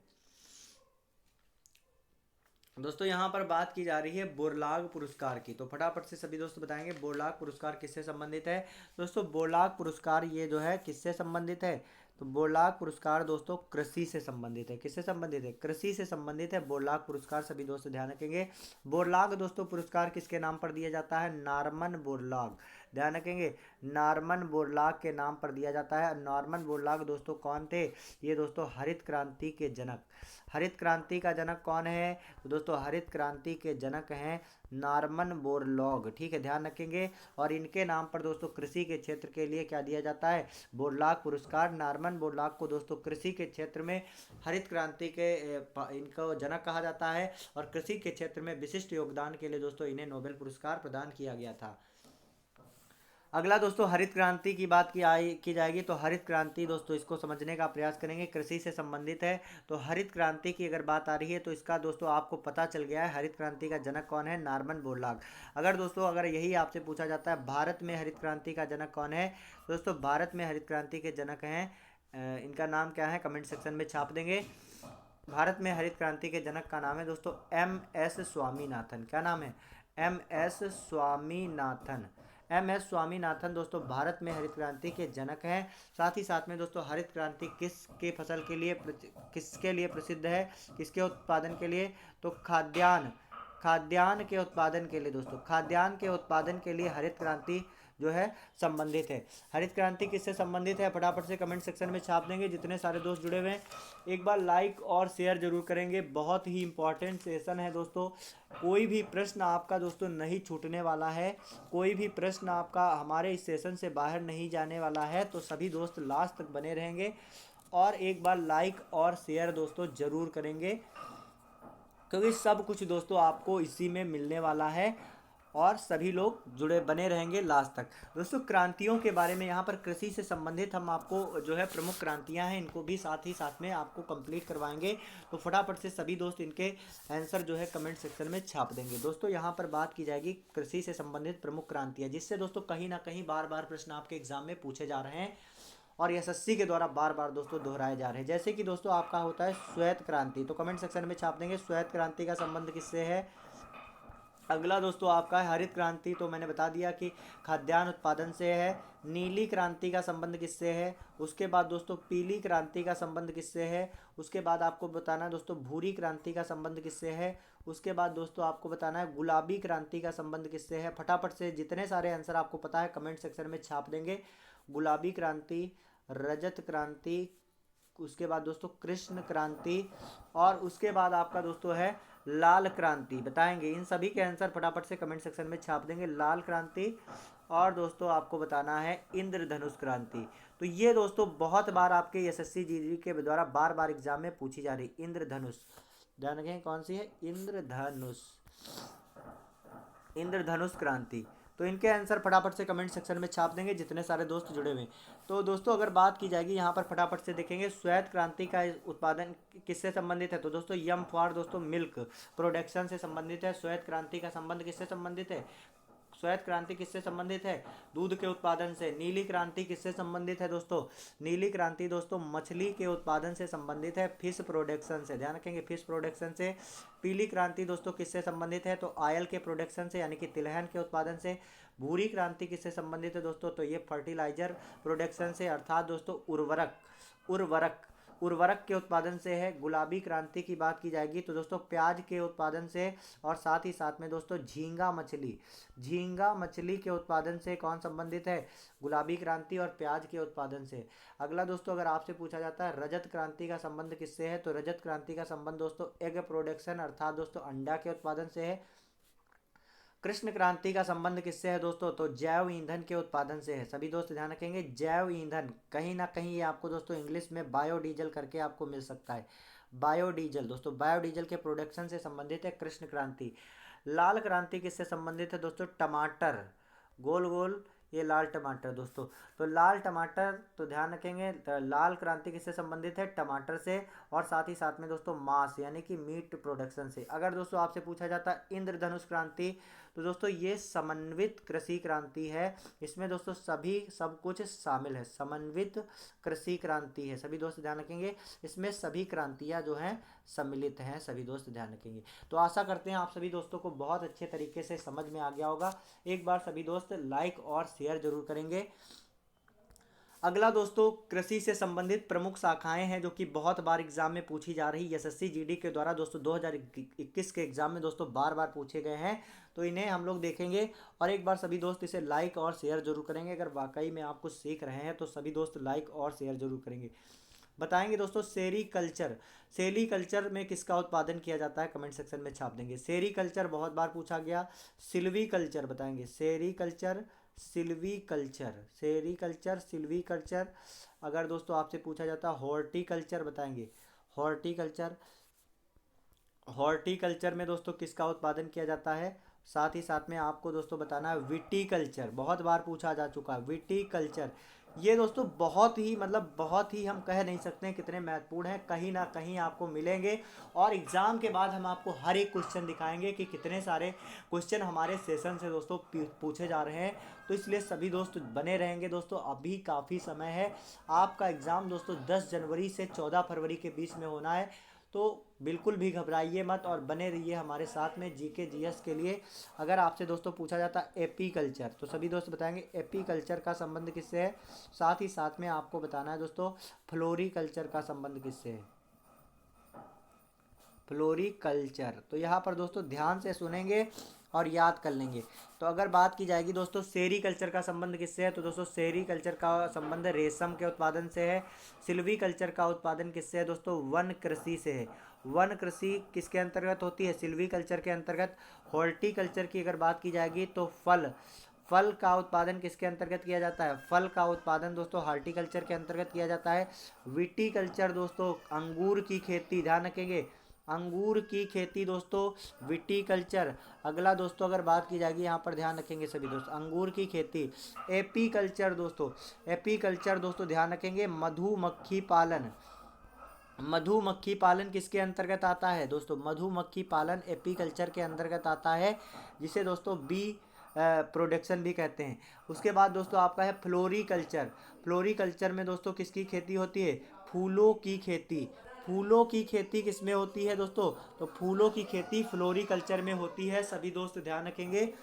A: दोस्तों यहाँ पर बात की जा रही है बोरलाग पुरस्कार की, तो फटाफट से सभी दोस्त बताएंगे बोरलाग पुरस्कार किससे संबंधित है। दोस्तों बोरलाग पुरस्कार ये जो है किससे संबंधित है, तो बोरलाग पुरस्कार दोस्तों कृषि से संबंधित है। किससे संबंधित है, कृषि से संबंधित है बोरलाग पुरस्कार। सभी दोस्त ध्यान रखेंगे। बोरलाग दोस्तों पुरस्कार किसके नाम पर दिया जाता है, नॉर्मन बोरलाग। ध्यान रखेंगे नॉर्मन बोरलाग के नाम पर दिया जाता है। नॉर्मन बोरलाग दोस्तों कौन थे, ये दोस्तों हरित क्रांति के जनक। हरित क्रांति का जनक कौन है, तो दोस्तों हरित क्रांति के जनक हैं नॉर्मन बोरलॉग। ठीक है, ध्यान रखेंगे। और इनके नाम पर दोस्तों कृषि के क्षेत्र के लिए क्या दिया जाता है, बोरलाग पुरस्कार। नॉर्मन बोरलॉग को दोस्तों कृषि के क्षेत्र में हरित क्रांति के इनको जनक कहा जाता है और कृषि के क्षेत्र में विशिष्ट योगदान के लिए दोस्तों इन्हें नोबेल पुरस्कार प्रदान किया गया था। अगला दोस्तों हरित क्रांति की बात की जाएगी, तो हरित क्रांति दोस्तों इसको समझने का प्रयास करेंगे, कृषि से संबंधित है। तो हरित क्रांति की अगर बात आ रही है तो इसका दोस्तों आपको पता चल गया है हरित क्रांति का जनक कौन है, नॉर्मन बोरलॉग। अगर यही आपसे पूछा जाता है भारत में हरित क्रांति का जनक कौन है, दोस्तों भारत में हरित क्रांति के जनक हैं, इनका नाम क्या है, कमेंट सेक्शन में छाप देंगे। भारत में हरित क्रांति के जनक का नाम है दोस्तों MS स्वामीनाथन। क्या नाम है, MS स्वामीनाथन। MS स्वामीनाथन दोस्तों भारत में हरित क्रांति के जनक हैं। साथ ही साथ में दोस्तों हरित क्रांति किसके किसके लिए प्रसिद्ध है, किसके उत्पादन के लिए, तो खाद्यान्न खाद्यान्न के उत्पादन के लिए दोस्तों, खाद्यान्न के उत्पादन के लिए हरित क्रांति जो है संबंधित है। हरित क्रांति किससे संबंधित है, फटाफट से कमेंट सेक्शन में छाप देंगे जितने सारे दोस्त जुड़े हुए हैं। एक बार लाइक और शेयर जरूर करेंगे, बहुत ही इंपॉर्टेंट सेशन है दोस्तों। कोई भी प्रश्न आपका दोस्तों नहीं छूटने वाला है, कोई भी प्रश्न आपका हमारे इस सेशन से बाहर नहीं जाने वाला है, तो सभी दोस्त लास्ट तक बने रहेंगे और एक बार लाइक और शेयर दोस्तों जरूर करेंगे, क्योंकि सब कुछ दोस्तों आपको इसी में मिलने वाला है और सभी लोग जुड़े बने रहेंगे लास्ट तक। दोस्तों क्रांतियों के बारे में यहाँ पर कृषि से संबंधित हम आपको जो है प्रमुख क्रांतियाँ हैं इनको भी साथ ही साथ में आपको कंप्लीट करवाएंगे, तो फटाफट से सभी दोस्त इनके आंसर जो है कमेंट सेक्शन में छाप देंगे। दोस्तों यहाँ पर बात की जाएगी कृषि से संबंधित प्रमुख क्रांतियाँ, जिससे दोस्तों कहीं ना कहीं बार बार प्रश्न आपके एग्जाम में पूछे जा रहे हैं और एसएससी के द्वारा बार बार दोस्तों दोहराए जा रहे हैं। जैसे कि दोस्तों आपका होता है श्वेत क्रांति, तो कमेंट सेक्शन में छाप देंगे श्वेत क्रांति का संबंध किससे है। अगला दोस्तों आपका है हरित क्रांति, तो मैंने बता दिया कि खाद्यान्न उत्पादन से है। नीली क्रांति का संबंध किससे है। उसके बाद दोस्तों पीली क्रांति का संबंध किससे है। उसके बाद आपको बताना है दोस्तों भूरी क्रांति का संबंध किससे है। उसके बाद दोस्तों आपको बताना है गुलाबी क्रांति का संबंध किससे है। फटाफट से जितने सारे आंसर आपको पता है कमेंट सेक्शन में छाप देंगे। गुलाबी क्रांति, रजत क्रांति, उसके बाद दोस्तों कृष्ण क्रांति और उसके बाद आपका दोस्तों है लाल क्रांति, बताएंगे। इन सभी के आंसर फटाफट से कमेंट सेक्शन में छाप देंगे। लाल क्रांति और दोस्तों आपको बताना है इंद्रधनुष क्रांति। तो ये दोस्तों बहुत बार आपके एसएससी जीडी के द्वारा बार बार एग्जाम में पूछी जा रही इंद्रधनुष, ध्यान रखें कौन सी है, इंद्रधनुष, इंद्रधनुष क्रांति। तो इनके आंसर फटाफट से कमेंट सेक्शन में छाप देंगे जितने सारे दोस्त जुड़े हुए हैं। तो दोस्तों अगर बात की जाएगी यहाँ पर फटाफट से देखेंगे श्वेत क्रांति का उत्पादन किससे संबंधित है, तो दोस्तों यम फॉर दोस्तों मिल्क प्रोडक्शन से संबंधित है। श्वेत क्रांति का संबंध किससे संबंधित है, श्वेत क्रांति किससे संबंधित है, दूध के उत्पादन से। नीली क्रांति किससे संबंधित है दोस्तों, नीली क्रांति दोस्तों मछली के उत्पादन से संबंधित है, फिश प्रोडक्शन से, ध्यान रखेंगे फिश प्रोडक्शन से। पीली क्रांति दोस्तों किससे संबंधित है, तो ऑयल के प्रोडक्शन से यानी कि तिलहन के उत्पादन से। भूरी क्रांति किससे संबंधित है दोस्तों, तो ये फर्टिलाइजर प्रोडक्शन से अर्थात दोस्तों उर्वरक उर्वरक उर्वरक के उत्पादन से है। गुलाबी क्रांति की बात की जाएगी तो दोस्तों प्याज के उत्पादन से और साथ ही साथ में दोस्तों झींगा मछली के उत्पादन से कौन संबंधित है, गुलाबी क्रांति और प्याज के उत्पादन से। अगला दोस्तों अगर आपसे पूछा जाता है रजत क्रांति का संबंध किससे है, तो रजत क्रांति का संबंध दोस्तों एग प्रोडक्शन अर्थात दोस्तों अंडा के उत्पादन से है। कृष्ण क्रांति का संबंध किससे है दोस्तों, तो जैव ईंधन के उत्पादन से है। सभी दोस्त ध्यान रखेंगे जैव ईंधन, कहीं ना कहीं ये आपको दोस्तों इंग्लिश में बायोडीजल करके आपको मिल सकता है। बायोडीजल दोस्तों बायोडीजल के प्रोडक्शन से संबंधित है कृष्ण क्रांति। लाल क्रांति किससे संबंधित है दोस्तों, टमाटर, गोल गोल ये लाल टमाटर दोस्तों, तो लाल टमाटर, तो ध्यान रखेंगे लाल क्रांति किससे संबंधित है, टमाटर से और साथ ही साथ में दोस्तों मांस यानी कि मीट प्रोडक्शन से। अगर दोस्तों आपसे पूछा जाता है इंद्रधनुष क्रांति, तो दोस्तों ये समन्वित कृषि क्रांति है। इसमें दोस्तों सब कुछ शामिल है, समन्वित कृषि क्रांति है। सभी दोस्त ध्यान रखेंगे इसमें सभी क्रांतियां जो हैं सम्मिलित हैं, सभी दोस्त ध्यान रखेंगे। तो आशा करते हैं आप सभी दोस्तों को बहुत अच्छे तरीके से समझ में आ गया होगा। एक बार सभी दोस्त लाइक और शेयर जरूर करेंगे। अगला दोस्तों कृषि से संबंधित प्रमुख शाखाएं हैं जो कि बहुत बार एग्जाम में पूछी जा रही एसएससी जीडी के द्वारा दोस्तों 2021 के एग्जाम में दोस्तों बार बार पूछे गए हैं, तो इन्हें हम लोग देखेंगे। और एक बार सभी दोस्त इसे लाइक और शेयर जरूर करेंगे। अगर वाकई में आप कुछ सीख रहे हैं तो सभी दोस्त लाइक और शेयर जरूर करेंगे। बताएंगे दोस्तों सेरीकल्चर में किसका उत्पादन किया जाता है, कमेंट सेक्शन में छाप देंगे। सेरीकल्चर बहुत बार पूछा गया। सिल्वीकल्चर बताएंगे, सेरीकल्चर सिल्वीकल्चर। अगर दोस्तों आपसे पूछा जाता है हॉर्टिकल्चर बताएंगे, हॉर्टिकल्चर में दोस्तों किसका उत्पादन किया जाता है। साथ ही साथ में आपको दोस्तों बताना है विटीकल्चर, बहुत बार पूछा जा चुका है विटीकल्चर। ये दोस्तों बहुत ही हम कह नहीं सकते हैं कितने महत्वपूर्ण हैं, कहीं ना कहीं आपको मिलेंगे। और एग्ज़ाम के बाद हम आपको हर एक क्वेश्चन दिखाएंगे कि कितने सारे क्वेश्चन हमारे सेशन से दोस्तों पूछे जा रहे हैं। तो इसलिए सभी दोस्त बने रहेंगे दोस्तों, अभी काफ़ी समय है। आपका एग्ज़ाम दोस्तों 10 जनवरी से 14 फरवरी के बीच में होना है, तो बिल्कुल भी घबराइए मत और बने रहिए हमारे साथ में जीके जीएस के लिए। अगर आपसे दोस्तों पूछा जाता है एपीकल्चर, तो सभी दोस्त बताएंगे एपीकल्चर का संबंध किससे है। साथ ही साथ में आपको बताना है दोस्तों फ्लोरीकल्चर का संबंध किससे है। फ्लोरिकल्चर। तो यहाँ पर दोस्तों ध्यान से सुनेंगे और याद कर लेंगे। तो अगर बात की जाएगी दोस्तों सेरीकल्चर का संबंध किससे है, तो दोस्तों सेरीकल्चर का संबंध रेशम के उत्पादन से है। सिल्वीकल्चर का उत्पादन किससे है दोस्तों, वन कृषि से है। वन कृषि किसके अंतर्गत होती है, सिल्वीकल्चर के अंतर्गत। हॉर्टिकल्चर की अगर बात की जाएगी तो फल फल का उत्पादन किसके अंतर्गत किया जाता है, फल का उत्पादन दोस्तों हार्टिकल्चर के अंतर्गत किया जाता है। विटीकल्चर दोस्तों अंगूर की खेती, ध्यान रखेंगे अंगूर की खेती दोस्तों विटीकल्चर। अगला दोस्तों अगर बात की जाएगी यहाँ पर ध्यान रखेंगे सभी दोस्त, अंगूर की खेती एपीकल्चर दोस्तों। एपीकल्चर दोस्तों ध्यान रखेंगे मधुमक्खी पालन। मधुमक्खी पालन किसके अंतर्गत आता है दोस्तों, मधुमक्खी पालन एपीकल्चर के अंतर्गत आता है, जिसे दोस्तों बी प्रोडक्शन भी कहते हैं। उसके बाद दोस्तों आपका है फ्लोरिकल्चर। फ्लोरिकल्चर में दोस्तों किसकी खेती होती है, फूलों की खेती। फूलों की खेती किसमें होती है दोस्तों, तो फूलों की खेती फ्लोरिकल्चर में होती है। सभी दोस्त ध्यान रखेंगे,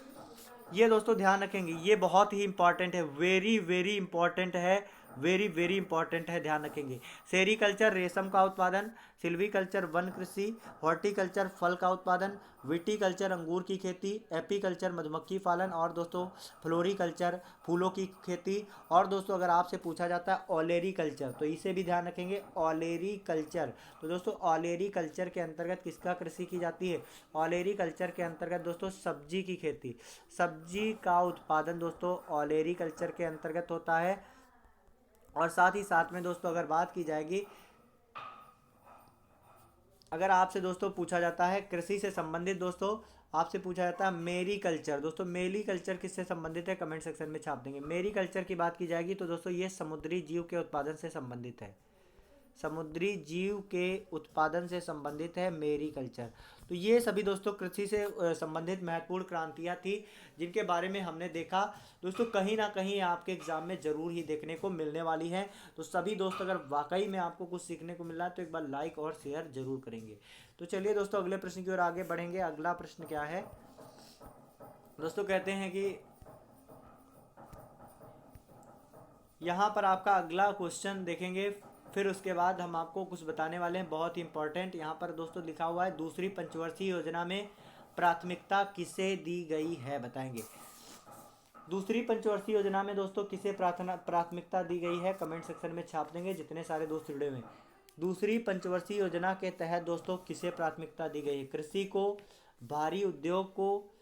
A: ये दोस्तों ध्यान रखेंगे, ये बहुत ही इंपॉर्टेंट है, वेरी वेरी इंपॉर्टेंट है, वेरी वेरी इंपॉर्टेंट है, ध्यान रखेंगे। सेरीकल्चर रेशम का उत्पादन, सिल्वीकल्चर वन कृषि, हॉर्टिकल्चर फल का उत्पादन, विटीकल्चर अंगूर की खेती, एपीकल्चर मधुमक्खी पालन, और दोस्तों फ्लोरिकल्चर फूलों की खेती। और दोस्तों अगर आपसे पूछा जाता है ऑलेरीकल्चर, तो इसे भी ध्यान रखेंगे, ऑलेरीकल्चर। तो दोस्तों ऑलेरीकल्चर के अंतर्गत किसका कृषि की जाती है, ऑलेरीकल्चर के अंतर्गत दोस्तों सब्जी की खेती, सब्जी का उत्पादन दोस्तों ऑलेरीकल्चर के अंतर्गत होता है। और साथ ही साथ में दोस्तों अगर बात की जाएगी, अगर आपसे दोस्तों पूछा जाता है कृषि से संबंधित दोस्तों, आपसे पूछा जाता है मेरी कल्चर। दोस्तों मेरी कल्चर किससे संबंधित है, कमेंट सेक्शन में छाप देंगे। मेरी कल्चर की बात की जाएगी तो दोस्तों ये समुद्री जीव के उत्पादन से संबंधित है, समुद्री जीव के उत्पादन से संबंधित है मेरी कल्चर। तो ये सभी दोस्तों कृषि से संबंधित महत्वपूर्ण क्रांतियाँ थी, जिनके बारे में हमने देखा। दोस्तों कहीं ना कहीं आपके एग्जाम में ज़रूर ही देखने को मिलने वाली है। तो सभी दोस्त अगर वाकई में आपको कुछ सीखने को मिला है तो एक बार लाइक और शेयर जरूर करेंगे। तो चलिए दोस्तों अगले प्रश्न की ओर आगे बढ़ेंगे। अगला प्रश्न क्या है दोस्तों, कहते हैं कि यहाँ पर आपका अगला क्वेश्चन देखेंगे, फिर उसके बाद हम आपको कुछ बताने वाले हैं बहुत ही इंपॉर्टेंट। यहाँ पर दोस्तों लिखा हुआ है दूसरी पंचवर्षीय योजना में प्राथमिकता किसे दी गई है, बताएंगे। दूसरी पंचवर्षीय योजना में दोस्तों किसे प्राथमिकता दी गई है, कमेंट सेक्शन में छाप देंगे जितने सारे दोस्त जुड़े हुए। दूसरी पंचवर्षीय योजना के तहत दोस्तों किसे प्राथमिकता दी गई है, कृषि को, भारी उद्योग को,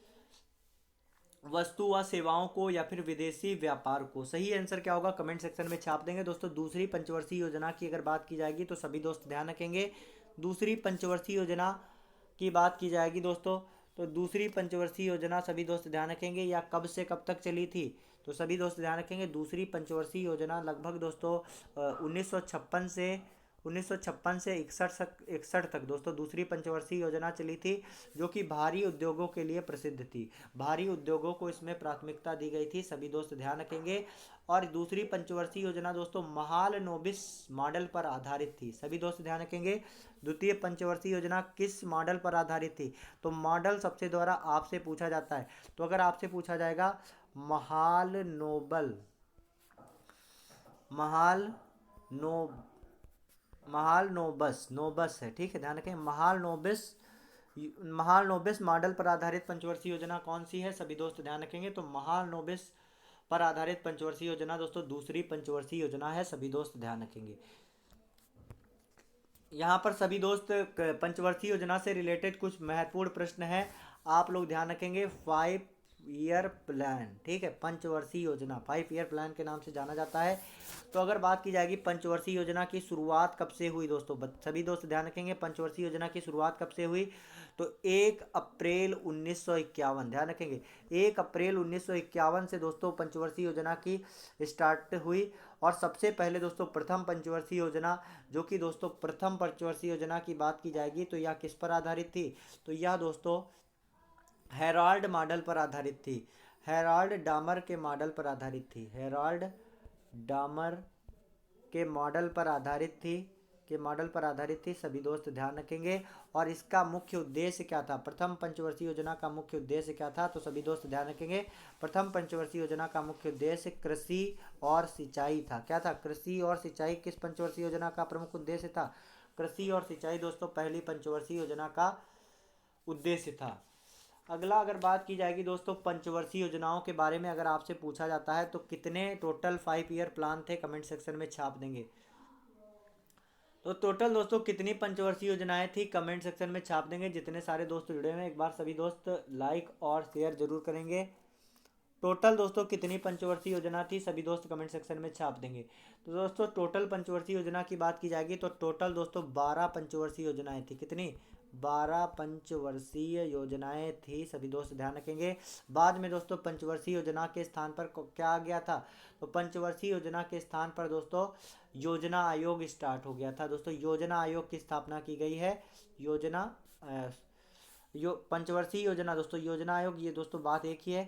A: वस्तु व सेवाओं को, या फिर विदेशी व्यापार को। सही आंसर क्या होगा कमेंट सेक्शन में छाप देंगे। दोस्तों दूसरी पंचवर्षीय योजना की अगर बात की जाएगी तो सभी दोस्त ध्यान रखेंगे, दूसरी पंचवर्षीय योजना की बात की जाएगी दोस्तों, तो दूसरी पंचवर्षीय योजना सभी दोस्त ध्यान रखेंगे या कब से कब तक चली थी, तो सभी दोस्त ध्यान रखेंगे दूसरी पंचवर्षीय योजना लगभग दोस्तों 1956 से 61 तक दोस्तों दूसरी पंचवर्षीय योजना चली थी, जो कि भारी उद्योगों के लिए प्रसिद्ध थी। भारी उद्योगों को इसमें प्राथमिकता दी गई थी, सभी दोस्त ध्यान रखेंगे। और दूसरी पंचवर्षीय योजना दोस्तों महालनोबिस मॉडल पर आधारित थी, सभी दोस्त ध्यान रखेंगे। द्वितीय पंचवर्षीय योजना किस मॉडल पर आधारित थी, तो मॉडल सबसे द्वारा आपसे पूछा जाता है। तो अगर आपसे पूछा जाएगा नोबस है, ठीक है, ध्यान रखें। महालनोबिस मॉडल पर आधारित पंचवर्षीय योजना कौन सी है, सभी दोस्त ध्यान रखेंगे। तो महालनोबिस पर आधारित पंचवर्षीय योजना दोस्तों दूसरी पंचवर्षीय योजना है, सभी दोस्त ध्यान रखेंगे। यहाँ पर सभी दोस्त पंचवर्षीय योजना से रिलेटेड कुछ महत्वपूर्ण प्रश्न है, आप लोग ध्यान रखेंगे। 5 ईयर प्लान, ठीक है, पंचवर्षीय योजना 5 ईयर प्लान के नाम से जाना जाता है। तो अगर बात की जाएगी पंचवर्षीय योजना की शुरुआत कब से हुई दोस्तों, सभी दोस्त ध्यान रखेंगे पंचवर्षीय योजना की शुरुआत कब से हुई, तो 1 अप्रैल 1951, ध्यान रखेंगे 1 अप्रैल 1951 से दोस्तों पंचवर्षीय योजना की स्टार्ट हुई। और सबसे पहले दोस्तों प्रथम पंचवर्षीय योजना, जो कि दोस्तों प्रथम पंचवर्षीय योजना की बात की जाएगी तो यह किस पर आधारित थी, तो यह दोस्तों हेराल्ड मॉडल पर आधारित थी, हेराल्ड डामर के मॉडल पर आधारित थी, हेराल्ड डामर के मॉडल पर आधारित थी, सभी दोस्त ध्यान रखेंगे। और इसका मुख्य उद्देश्य क्या था, प्रथम पंचवर्षीय योजना का मुख्य उद्देश्य क्या था, तो सभी दोस्त ध्यान रखेंगे प्रथम पंचवर्षीय योजना का मुख्य उद्देश्य कृषि और सिंचाई था। क्या था, कृषि और सिंचाई किस पंचवर्षीय योजना का प्रमुख उद्देश्य था, कृषि और सिंचाई दोस्तों पहली पंचवर्षीय योजना का उद्देश्य था। अगला अगर बात की जाएगी दोस्तों पंचवर्षीय योजनाओं के बारे में अगर आपसे पूछा जाता है तो कितने टोटल 5 ईयर प्लान थे, कमेंट सेक्शन में छाप देंगे। तो टोटल दोस्तों कितनी पंचवर्षीय योजनाएं थी, कमेंट सेक्शन में छाप देंगे। जितने सारे दोस्त जुड़े हुए हैं एक बार सभी दोस्त लाइक और शेयर जरूर करेंगे। टोटल दोस्तों कितनी पंचवर्षीय योजना थी, सभी दोस्त कमेंट सेक्शन में छाप देंगे। तो दोस्तों टोटल पंचवर्षीय योजना की बात की जाएगी तो टोटल दोस्तों 12 पंचवर्षीय योजनाएं थी। कितनी? 12 पंचवर्षीय योजनाएं थी, सभी दोस्त ध्यान रखेंगे। बाद में दोस्तों पंचवर्षीय योजना के स्थान पर क्या आ गया था? तो पंचवर्षीय योजना के स्थान पर दोस्तों योजना आयोग स्टार्ट हो गया था। दोस्तों योजना आयोग की स्थापना की गई है। योजना पंचवर्षीय योजना दोस्तों योजना आयोग, ये दोस्तों बात एक ही है।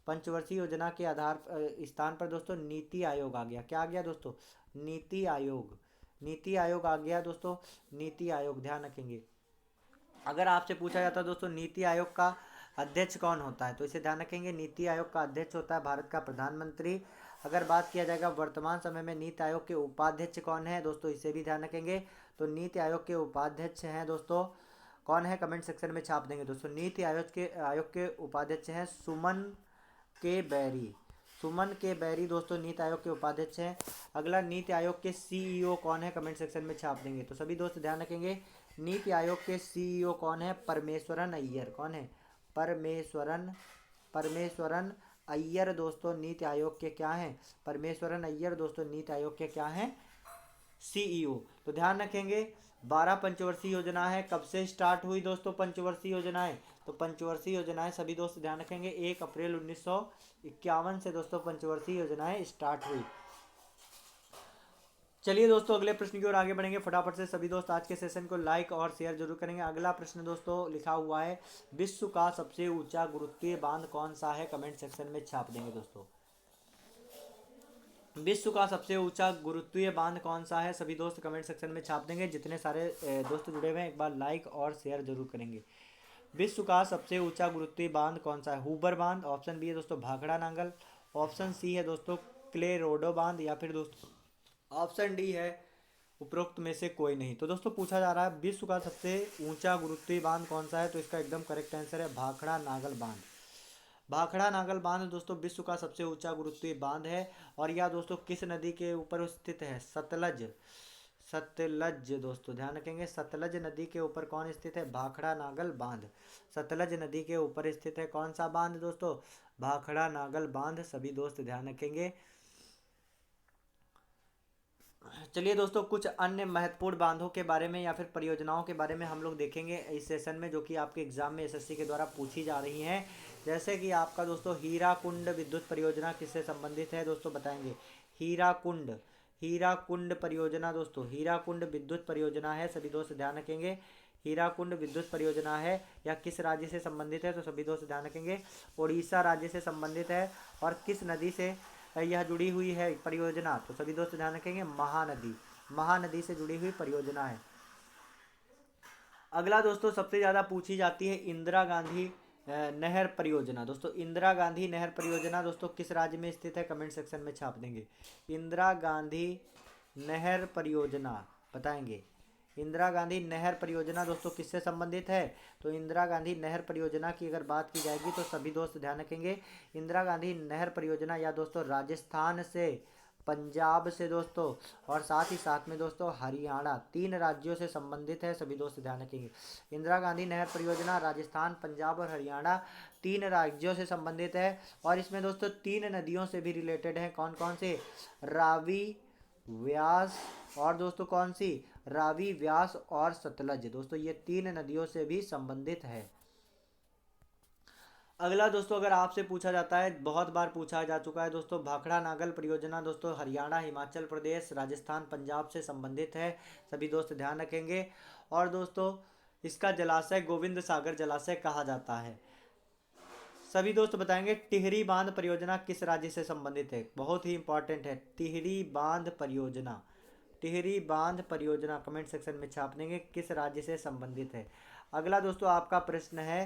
A: पंचवर्षीय योजना के आधार स्थान पर दोस्तों नीति आयोग आ गया। क्या आ गया दोस्तों? नीति आयोग। नीति आयोग आ गया दोस्तों, नीति आयोग ध्यान रखेंगे। अगर आपसे पूछा जाता है दोस्तों नीति आयोग का अध्यक्ष कौन होता है, तो इसे ध्यान रखेंगे। नीति आयोग का अध्यक्ष होता है भारत का प्रधानमंत्री। अगर बात किया जाएगा वर्तमान समय में नीति आयोग के उपाध्यक्ष कौन है दोस्तों, इसे भी ध्यान रखेंगे। तो नीति आयोग के उपाध्यक्ष हैं दोस्तों कौन है, कमेंट सेक्शन में छाप देंगे दोस्तों। नीति आयोग के उपाध्यक्ष हैं सुमन के बैरी। सुमन के बैरी दोस्तों नीति आयोग के उपाध्यक्ष हैं। अगला नीति आयोग के सीईओ कौन है, कमेंट सेक्शन में छाप देंगे। तो सभी दोस्त ध्यान रखेंगे नीति आयोग के सीईओ कौन है? परमेश्वरन अय्यर। कौन है? परमेश्वरन अय्यर दोस्तों नीति आयोग के क्या हैं? परमेश्वरन अय्यर दोस्तों नीति आयोग के क्या हैं? सीईओ। तो ध्यान रखेंगे 12 पंचवर्षीय योजना है। कब से स्टार्ट हुई दोस्तों पंचवर्षीय योजनाएं? तो पंचवर्षीय योजनाएं सभी दोस्त ध्यान रखेंगे 1 अप्रैल 1951 से दोस्तों पंचवर्षीय योजनाएं स्टार्ट हुई। चलिए दोस्तों अगले प्रश्न की ओर आगे बढ़ेंगे। फटाफट से सभी दोस्त आज के सेशन को लाइक और शेयर जरूर करेंगे। अगला प्रश्न दोस्तों लिखा हुआ है विश्व का सबसे ऊंचा गुरुत्वीय बांध कौन सा है, कमेंट सेक्शन में छाप देंगे दोस्तों। विश्व का सबसे ऊंचा गुरुत्वीय बांध कौन सा है, सभी दोस्त कमेंट सेक्शन में छाप देंगे। जितने सारे दोस्त जुड़े हुए हैं एक बार लाइक और शेयर जरूर करेंगे। विश्व का सबसे ऊंचा गुरुत्वीय बांध कौन सा है? हुबर बांध, ऑप्शन बी है दोस्तों भाखड़ा नांगल, ऑप्शन सी है दोस्तों क्लेरोडो बांध, या फिर दोस्तों ऑप्शन डी है उपरोक्त में से कोई नहीं। तो दोस्तों पूछा जा रहा है विश्व का सबसे ऊंचा गुरुत्वीय बांध कौन सा है, तो इसका एकदम करेक्ट आंसर है भाखड़ा नागल बांध। भाखड़ा नागल बांध दोस्तों विश्व का सबसे ऊंचा गुरुत्वीय बांध है। और यह दोस्तों किस नदी के ऊपर स्थित है? सतलज। सतलज दोस्तों ध्यान रखेंगे सतलज नदी के ऊपर कौन स्थित है? भाखड़ा नागल बांध। सतलज नदी के ऊपर स्थित है कौन सा बांध दोस्तों? भाखड़ा नागल बांध। सभी दोस्त ध्यान रखेंगे। चलिए दोस्तों कुछ अन्य महत्वपूर्ण बांधों के बारे में या फिर परियोजनाओं के बारे में हम लोग देखेंगे इस सेशन में, जो कि आपके एग्जाम में एसएससी के द्वारा पूछी जा रही हैं। जैसे कि आपका दोस्तों हीराकुंड विद्युत परियोजना किससे संबंधित है दोस्तों, बताएंगे। हीराकुंड परियोजना दोस्तों हीराकुंड विद्युत परियोजना है, सभी दोस्त ध्यान रखेंगे। हीराकुंड विद्युत परियोजना है, या किस राज्य से संबंधित है, तो सभी दोस्त ध्यान रखेंगे उड़ीसा राज्य से संबंधित है। और किस नदी से यह जुड़ी हुई है परियोजना, तो सभी दोस्त ध्यान रखेंगे महानदी। महानदी से जुड़ी हुई परियोजना है। अगला दोस्तों सबसे ज्यादा पूछी जाती है इंदिरा गांधी नहर परियोजना। दोस्तों इंदिरा गांधी नहर परियोजना दोस्तों किस राज्य में स्थित है, कमेंट सेक्शन में छाप देंगे। इंदिरा गांधी नहर परियोजना बताएंगे। इंदिरा गांधी नहर परियोजना दोस्तों किससे संबंधित है, तो इंदिरा गांधी नहर परियोजना की अगर बात की जाएगी तो सभी दोस्त ध्यान रखेंगे इंदिरा गांधी नहर परियोजना या दोस्तों राजस्थान से, पंजाब से दोस्तों, और साथ ही साथ में दोस्तों हरियाणा, 3 राज्यों से संबंधित है। सभी दोस्त ध्यान रखेंगे इंदिरा गांधी नहर परियोजना राजस्थान, पंजाब और हरियाणा 3 राज्यों से संबंधित है। और इसमें दोस्तों 3 नदियों से भी रिलेटेड है। कौन कौन से? रावी, व्यास और दोस्तों कौन सी? रावी, व्यास और सतलज। दोस्तों ये 3 नदियों से भी संबंधित है। अगला दोस्तों अगर आपसे पूछा जाता है, बहुत बार पूछा जा चुका है दोस्तों, भाखड़ा नागल परियोजना दोस्तों हरियाणा, हिमाचल प्रदेश, राजस्थान, पंजाब से संबंधित है। सभी दोस्त ध्यान रखेंगे। और दोस्तों इसका जलाशय गोविंद सागर जलाशय कहा जाता है। सभी दोस्त बताएंगे टिहरी बांध परियोजना किस राज्य से संबंधित है, बहुत ही इंपॉर्टेंट है। टिहरी बांध परियोजना, टिहरी बांध परियोजना कमेंट सेक्शन में छाप देंगे किस राज्य से संबंधित है। अगला दोस्तों आपका प्रश्न है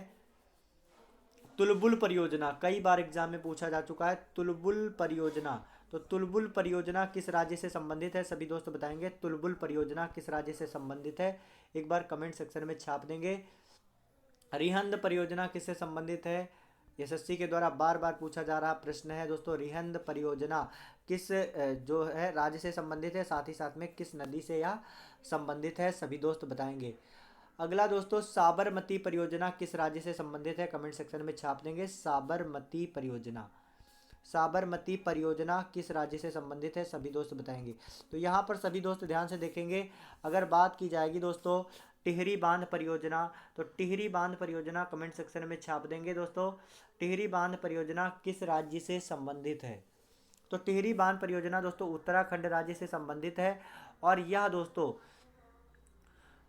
A: तुलबुल परियोजना कई बार एग्जाम में पूछा जा चुका है। तुलबुल परियोजना, तो तुलबुल परियोजना किस राज्य से संबंधित है? सभी दोस्त बताएंगे तुलबुल परियोजना किस राज्य से संबंधित है, एक बार कमेंट सेक्शन में छाप देंगे। रिहंद परियोजना किससे संबंधित है? एसएससी के द्वारा बार बार पूछा जा रहा प्रश्न है दोस्तों। रिहंद परियोजना किस जो है राज्य से संबंधित है, साथ ही साथ में किस नदी से यह संबंधित है, सभी दोस्त बताएंगे। अगला दोस्तों, साबरमती परियोजना किस राज्य से संबंधित है? कमेंट सेक्शन में छाप देंगे साबरमती परियोजना। साबरमती परियोजना किस राज्य से संबंधित है, सभी दोस्त बताएंगे। तो यहाँ पर सभी दोस्त ध्यान से देखेंगे। अगर बात की जाएगी दोस्तों टिहरी बांध परियोजना, तो टिहरी बांध परियोजना कमेंट सेक्शन में छाप देंगे दोस्तों। टिहरी बांध परियोजना किस राज्य से संबंधित है? तो टिहरी बांध परियोजना दोस्तों उत्तराखंड राज्य से संबंधित है। और यह दोस्तों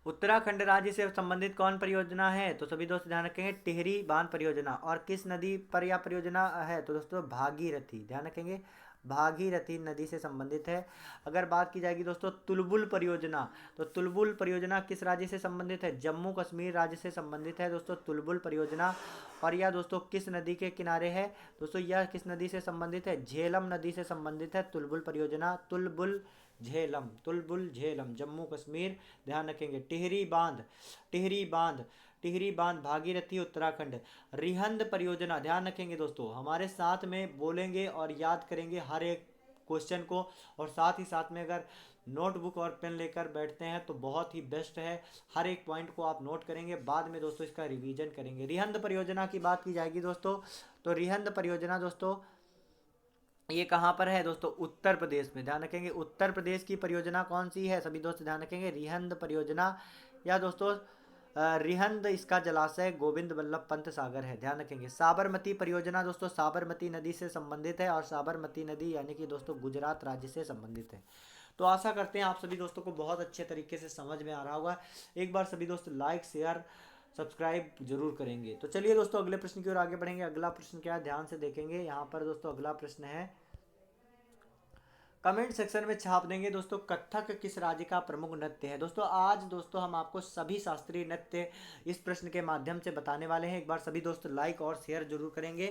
A: उत्तराखंड राज्य से संबंधित कौन परियोजना है? तो सभी दोस्त ध्यान रखेंगे टिहरी बांध परियोजना। और किस नदी पर यह परियोजना है? तो दोस्तों भागीरथी, ध्यान रखेंगे भागीरथी नदी से संबंधित है। अगर बात की जाएगी दोस्तों तुलबुल परियोजना, तो तुलबुल परियोजना किस राज्य से संबंधित है? जम्मू कश्मीर राज्य से संबंधित है दोस्तों तुलबुल परियोजना। और यह दोस्तों किस नदी के किनारे है? दोस्तों यह किस नदी से संबंधित है? झेलम नदी से संबंधित है तुलबुल परियोजना। तुलबुल झेलम, तुलबुल झेलम, जम्मू कश्मीर, ध्यान रखेंगे। टिहरी बांध, टिहरी बांध, टिहरी बांध भागीरथी उत्तराखंड। रिहंद परियोजना, ध्यान रखेंगे दोस्तों, हमारे साथ में बोलेंगे और याद करेंगे हर एक क्वेश्चन को। और साथ ही साथ में अगर नोटबुक और पेन लेकर बैठते हैं तो बहुत ही बेस्ट है। हर एक पॉइंट को आप नोट करेंगे, बाद में दोस्तों इसका रिवीजन करेंगे। रिहंद परियोजना की बात की जाएगी दोस्तों, तो रिहंद परियोजना दोस्तों ये कहाँ पर है दोस्तों? उत्तर प्रदेश में, ध्यान रखेंगे। उत्तर प्रदेश की परियोजना कौन सी है? सभी दोस्त ध्यान रखेंगे रिहंद परियोजना। या दोस्तों रिहंद इसका जलाशय गोविंद बल्लभ पंत सागर है, ध्यान रखेंगे। साबरमती परियोजना दोस्तों साबरमती नदी से संबंधित है। और साबरमती नदी यानी कि दोस्तों गुजरात राज्य से संबंधित है। तो आशा करते हैं आप सभी दोस्तों को बहुत अच्छे तरीके से समझ में आ रहा होगा। एक बार सभी दोस्त लाइक शेयर सब्सक्राइब जरूर करेंगे। तो चलिए दोस्तों अगले प्रश्न की ओर आगे बढ़ेंगे। अगला प्रश्न क्या है, ध्यान से देखेंगे। यहाँ पर दोस्तों अगला प्रश्न है, कमेंट सेक्शन में छाप देंगे दोस्तों, कथक किस राज्य का प्रमुख नृत्य है? दोस्तों आज दोस्तों हम आपको सभी शास्त्रीय नृत्य इस प्रश्न के माध्यम से बताने वाले हैं। एक बार सभी दोस्त लाइक और शेयर जरूर करेंगे।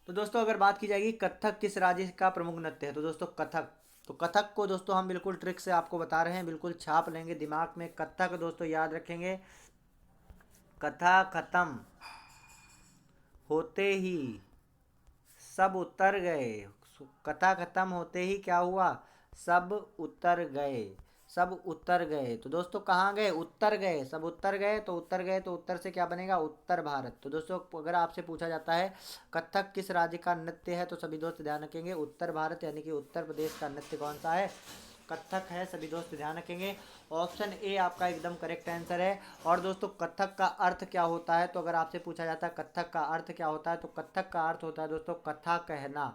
A: तो दोस्तों अगर बात की जाएगी कथक किस राज्य का प्रमुख नृत्य है, तो दोस्तों कथक, तो कथक को दोस्तों हम बिल्कुल ट्रिक से आपको बता रहे हैं, बिल्कुल छाप लेंगे दिमाग में। कथक दोस्तों याद रखेंगे, कथा खत्म होते ही सब उतर गए। कथा खत्म होते ही क्या हुआ? सब उतर गए, सब उतर गए। तो दोस्तों कहाँ गए? उत्तर गए। सब उत्तर गए, तो उत्तर गए तो उत्तर से क्या बनेगा? उत्तर भारत। तो दोस्तों अगर आपसे पूछा जाता है कथक किस राज्य का नृत्य है, तो सभी दोस्त ध्यान रखेंगे उत्तर भारत यानी कि उत्तर प्रदेश का नृत्य कौन सा है? कथक है, सभी दोस्त ध्यान रखेंगे। ऑप्शन ए आपका एकदम करेक्ट आंसर है। और दोस्तों कथक का अर्थ क्या होता है? तो अगर आपसे पूछा जाता है कथक का अर्थ क्या होता है, तो कथक का अर्थ होता है दोस्तों कथा कहना।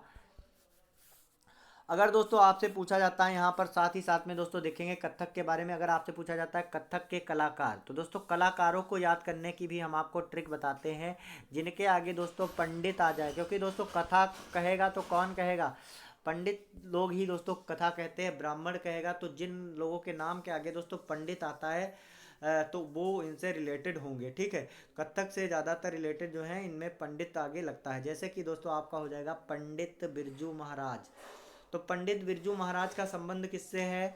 A: अगर दोस्तों आपसे पूछा जाता है यहाँ पर साथ ही साथ में दोस्तों देखेंगे कथक के बारे में, अगर आपसे पूछा जाता है कथक के कलाकार, तो दोस्तों कलाकारों को याद करने की भी हम आपको ट्रिक बताते हैं, जिनके आगे दोस्तों पंडित आ जाए। क्योंकि दोस्तों कथा कहेगा तो कौन कहेगा? पंडित लोग ही दोस्तों कथा कहते हैं। ब्राह्मण कहेगा तो जिन लोगों के नाम के आगे दोस्तों पंडित आता है तो वो इनसे रिलेटेड होंगे, ठीक है। कथक से ज़्यादातर रिलेटेड जो है इनमें पंडित आगे लगता है। जैसे कि दोस्तों आपका हो जाएगा पंडित बिरजू महाराज। तो पंडित बिरजू महाराज का संबंध किससे है?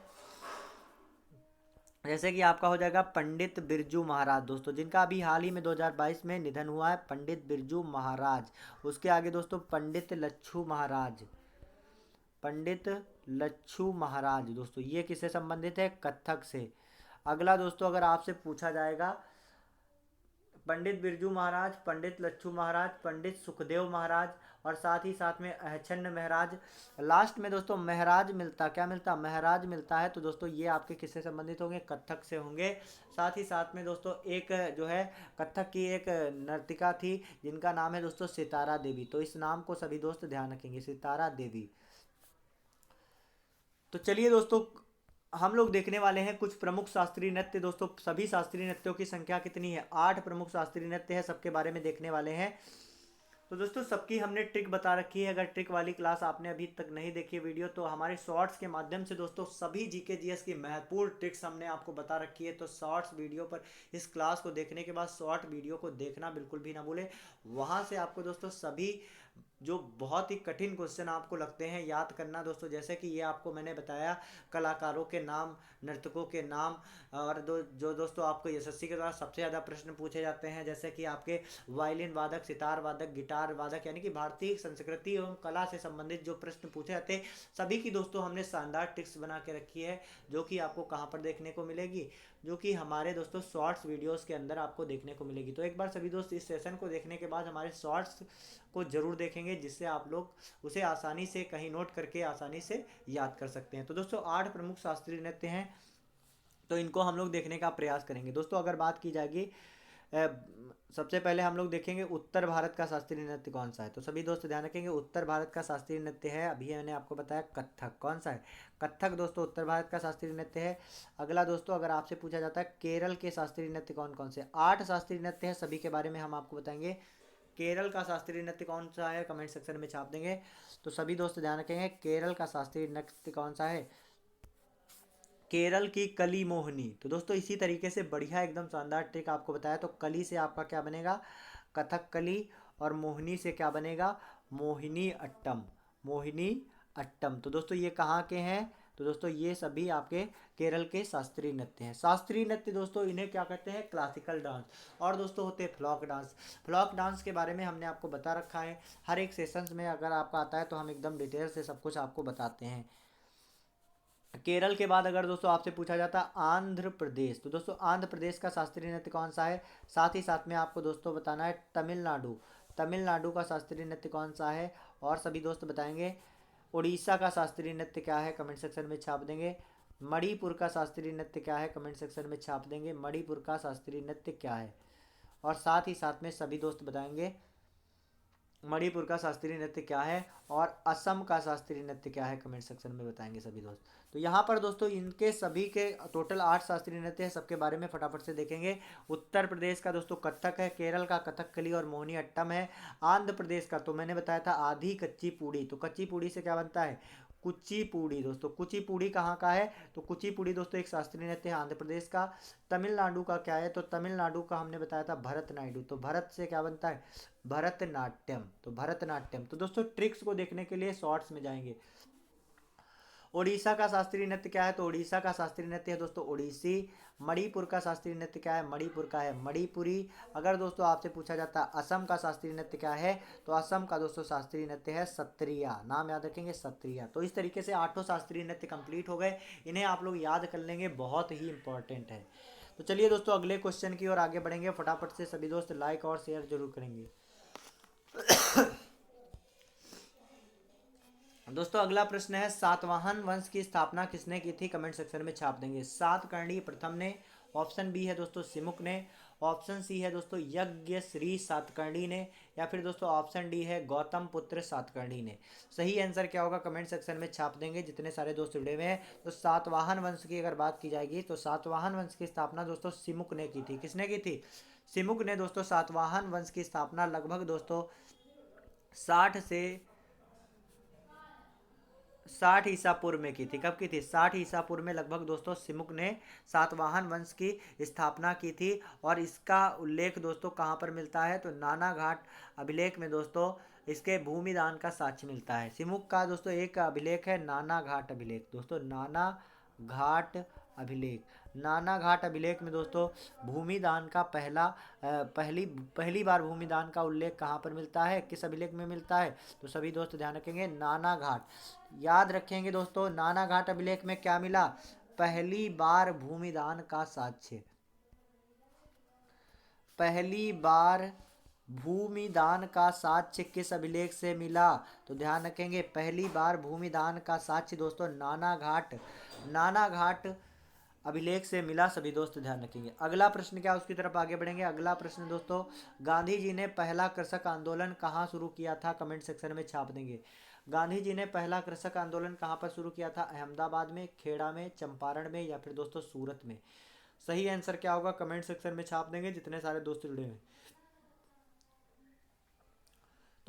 A: जैसे कि आपका हो जाएगा पंडित बिरजू महाराज दोस्तों, जिनका अभी हाल ही में 2022 में निधन हुआ है, पंडित बिरजू महाराज। उसके आगे दोस्तों पंडित लच्छू महाराज, पंडित लच्छू महाराज दोस्तों, ये किससे संबंधित है? कथक से। अगला दोस्तों अगर आपसे पूछा जाएगा पंडित बिरजू महाराज, पंडित लच्छू महाराज, पंडित सुखदेव महाराज और साथ ही साथ में अहछन्न महाराज, लास्ट में दोस्तों महाराज मिलता, क्या मिलता? महाराज मिलता है। तो दोस्तों ये आपके किससे संबंधित होंगे? कथक से होंगे। साथ ही साथ में दोस्तों एक जो है कथक की एक नर्तिका थी जिनका नाम है दोस्तों सितारा देवी। तो इस नाम को सभी दोस्त ध्यान रखेंगे, सितारा देवी। तो चलिए दोस्तों हम लोग देखने वाले हैं कुछ प्रमुख शास्त्रीय नृत्य। दोस्तों सभी शास्त्रीय नृत्यों की संख्या कितनी है? 8 प्रमुख शास्त्रीय नृत्य है, सबके बारे में देखने वाले हैं। तो दोस्तों सबकी हमने ट्रिक बता रखी है। अगर ट्रिक वाली क्लास आपने अभी तक नहीं देखी है वीडियो, तो हमारे शॉर्ट्स के माध्यम से दोस्तों सभी जीके जीएस की महत्वपूर्ण ट्रिक्स हमने आपको बता रखी है। तो शॉर्ट्स वीडियो पर इस क्लास को देखने के बाद शॉर्ट वीडियो को देखना बिल्कुल भी ना भूलें। वहाँ से आपको दोस्तों सभी जो बहुत ही कठिन क्वेश्चन आपको लगते हैं याद करना दोस्तों, जैसे कि ये आपको मैंने बताया कलाकारों के नाम, नर्तकों के नाम, और जो दोस्तों आपको एसएससी के द्वारा सबसे ज़्यादा प्रश्न पूछे जाते हैं, जैसे कि आपके वायलिन वादक, सितार वादक, गिटार वादक, यानी कि भारतीय संस्कृति एवं कला से संबंधित जो प्रश्न पूछे जाते हैं सभी की दोस्तों हमने शानदार टिप्स बना के रखी है, जो कि आपको कहाँ पर देखने को मिलेगी, जो कि हमारे दोस्तों शॉर्ट्स वीडियोस के अंदर आपको देखने को मिलेगी। तो एक बार सभी दोस्त इस सेशन को देखने के बाद हमारे शॉर्ट्स को जरूर देखेंगे, जिससे आप लोग उसे आसानी से कहीं नोट करके आसानी से याद कर सकते हैं। तो दोस्तों 8 प्रमुख शास्त्रीय नृत्य हैं, तो इनको हम लोग देखने का प्रयास करेंगे। दोस्तों अगर बात की जाएगी, सबसे पहले हम लोग देखेंगे उत्तर भारत का शास्त्रीय नृत्य कौन सा है। तो सभी दोस्त ध्यान रखेंगे, उत्तर भारत का शास्त्रीय नृत्य है, अभी मैंने आपको बताया कथक। कौन सा है? कथक दोस्तों उत्तर भारत का शास्त्रीय नृत्य है। अगला दोस्तों अगर आपसे पूछा जाता है केरल के शास्त्रीय नृत्य कौन कौन से, 8 शास्त्रीय नृत्य है, सभी के बारे में हम आपको बताएंगे। केरल का शास्त्रीय नृत्य कौन सा है कमेंट सेक्शन में छाप देंगे। तो सभी दोस्त ध्यान रखेंगे, केरल का शास्त्रीय नृत्य कौन सा है? केरल की कली मोहिनी। तो दोस्तों इसी तरीके से बढ़िया एकदम शानदार ट्रिक आपको बताया। तो कली से आपका क्या बनेगा? कथक कली, और मोहिनी से क्या बनेगा? मोहिनी अट्टम। मोहिनी अट्टम। तो दोस्तों ये कहाँ के हैं? तो दोस्तों ये सभी आपके केरल के शास्त्रीय नृत्य हैं। शास्त्रीय नृत्य दोस्तों इन्हें क्या कहते हैं? Classical dance. और दोस्तों होते हैं फ्लॉक डांस। फ्लॉक डांस के बारे में हमने आपको बता रखा है, हर एक सेशंस में अगर आपका आता है तो हम एकदम डिटेल से सब कुछ आपको बताते हैं। केरल के बाद अगर दोस्तों आपसे पूछा जाता है आंध्र प्रदेश, तो दोस्तों आंध्र प्रदेश का शास्त्रीय नृत्य कौन सा है? साथ ही साथ में आपको दोस्तों बताना है तमिलनाडु। तमिलनाडु का शास्त्रीय नृत्य कौन सा है? और सभी दोस्त बताएंगे। उड़ीसा का शास्त्रीय नृत्य क्या है? कमेंट सेक्शन में छाप देंगे। मणिपुर का शास्त्रीय नृत्य क्या है? कमेंट सेक्शन में छाप देंगे। मणिपुर का शास्त्रीय नृत्य क्या है? और साथ ही साथ में सभी दोस्त बताएंगे मणिपुर का शास्त्रीय नृत्य क्या है, और असम का शास्त्रीय नृत्य क्या है, कमेंट सेक्शन में बताएंगे सभी दोस्त। तो यहाँ पर दोस्तों इनके सभी के टोटल 8 शास्त्रीय नृत्य है, सबके बारे में फटाफट से देखेंगे। उत्तर प्रदेश का दोस्तों कथक है, केरल का कथकली और मोहिनी अट्टम है। आंध्र प्रदेश का तो मैंने बताया था आधी कच्ची पूड़ी। तो कच्ची पूड़ी से क्या बनता है? कुचिपुड़ी। दोस्तों कुचिपुड़ी कहाँ का है? तो कुचिपुड़ी दोस्तों एक शास्त्रीय नृत्य है आंध्र प्रदेश का। तमिलनाडु का क्या है? तो तमिलनाडु का हमने बताया था भरतनाट्यम। तो भरत से क्या बनता है? भरतनाट्यम। तो भरतनाट्यम। तो दोस्तों ट्रिक्स को देखने के लिए शॉर्ट्स में जाएंगे। उड़ीसा का शास्त्रीय नृत्य क्या है? तो उड़ीसा का शास्त्रीय नृत्य है दोस्तों ओडिसी। मणिपुर का शास्त्रीय नृत्य क्या है? मणिपुर का है मणिपुरी। अगर दोस्तों आपसे पूछा जाता है असम का शास्त्रीय नृत्य क्या है? तो असम का दोस्तों शास्त्रीय नृत्य है सत्रिया। नाम याद रखेंगे, सत्रिया। तो इस तरीके से 8 शास्त्रीय नृत्य कंप्लीट हो गए। इन्हें आप लोग याद कर लेंगे, बहुत ही इंपॉर्टेंट है। तो चलिए दोस्तों अगले क्वेश्चन की ओर आगे बढ़ेंगे। फटाफट से सभी दोस्त लाइक और शेयर जरूर करेंगे। दोस्तों अगला प्रश्न है सातवाहन वंश की स्थापना किसने की थी? कमेंट सेक्शन में छाप देंगे। सातकर्णी प्रथम ने, ऑप्शन बी है दोस्तों सिमुक ने, ऑप्शन सी है दोस्तों यज्ञ श्री सातकर्णी ने, या फिर दोस्तों ऑप्शन डी है गौतम पुत्र सातकर्णी ने। सही आंसर क्या होगा कमेंट सेक्शन में छाप देंगे जितने सारे दोस्त जुड़े हुए हैं। तो सातवाहन वंश की अगर बात की जाएगी तो सातवाहन वंश की स्थापना दोस्तों सिमुक ने की थी। किसने की थी? सिमुक ने दोस्तों सातवाहन वंश की स्थापना लगभग दोस्तों 60 से 60 ईसा पूर्व में की थी। कब की थी? 60 ईसा पूर्व में लगभग दोस्तों सिमुक ने सातवाहन वंश की स्थापना की थी। और इसका उल्लेख दोस्तों कहाँ पर मिलता है? तो नाना घाट अभिलेख में दोस्तों इसके भूमिदान का साक्ष्य मिलता है। सिमुक का दोस्तों एक अभिलेख है नाना घाट अभिलेख। दोस्तों नाना घाट अभिलेख, नाना घाट अभिलेख में दोस्तों भूमिदान का पहली पहली बार भूमिदान का उल्लेख कहाँ पर मिलता है? किस अभिलेख में मिलता है? तो सभी दोस्त ध्यान रखेंगे नाना घाट। याद रखेंगे दोस्तों नाना घाट अभिलेख में क्या मिला? पहली बार भूमिदान का साक्ष्य। पहली बार भूमिदान का साक्ष्य किस अभिलेख से मिला? तो ध्यान रखेंगे पहली बार भूमिदान का साक्ष्य दोस्तों नाना घाट अभिलेख से मिला। सभी दोस्त ध्यान रखेंगे। अगला प्रश्न क्या, उसकी तरफ आगे बढ़ेंगे। अगला प्रश्न दोस्तों गांधी जी ने पहला कृषक आंदोलन कहाँ शुरू किया था? कमेंट सेक्शन में छाप देंगे। गांधी जी ने पहला कृषक आंदोलन कहाँ पर शुरू किया था? अहमदाबाद में, खेड़ा में, चंपारण में, या फिर दोस्तों सूरत में। सही आंसर क्या होगा कमेंट सेक्शन में छाप देंगे जितने सारे दोस्त जुड़े हैं।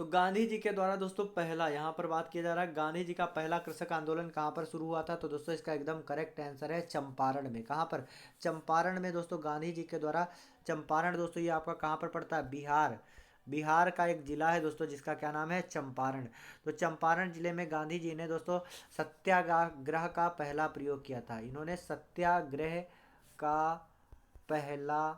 A: तो गांधी जी के द्वारा दोस्तों पहला, यहाँ पर बात किया जा रहा है गांधी जी का पहला कृषक आंदोलन कहाँ पर शुरू हुआ था, तो दोस्तों इसका एकदम करेक्ट आंसर है चंपारण में। कहाँ पर? चंपारण में दोस्तों गांधी जी के द्वारा। चंपारण दोस्तों ये आपका कहाँ पर पड़ता है? बिहार। बिहार का एक जिला है दोस्तों जिसका क्या नाम है? चंपारण। तो चंपारण जिले में गांधी जी ने दोस्तों सत्याग्रह का पहला प्रयोग किया था। इन्होंने सत्याग्रह का पहला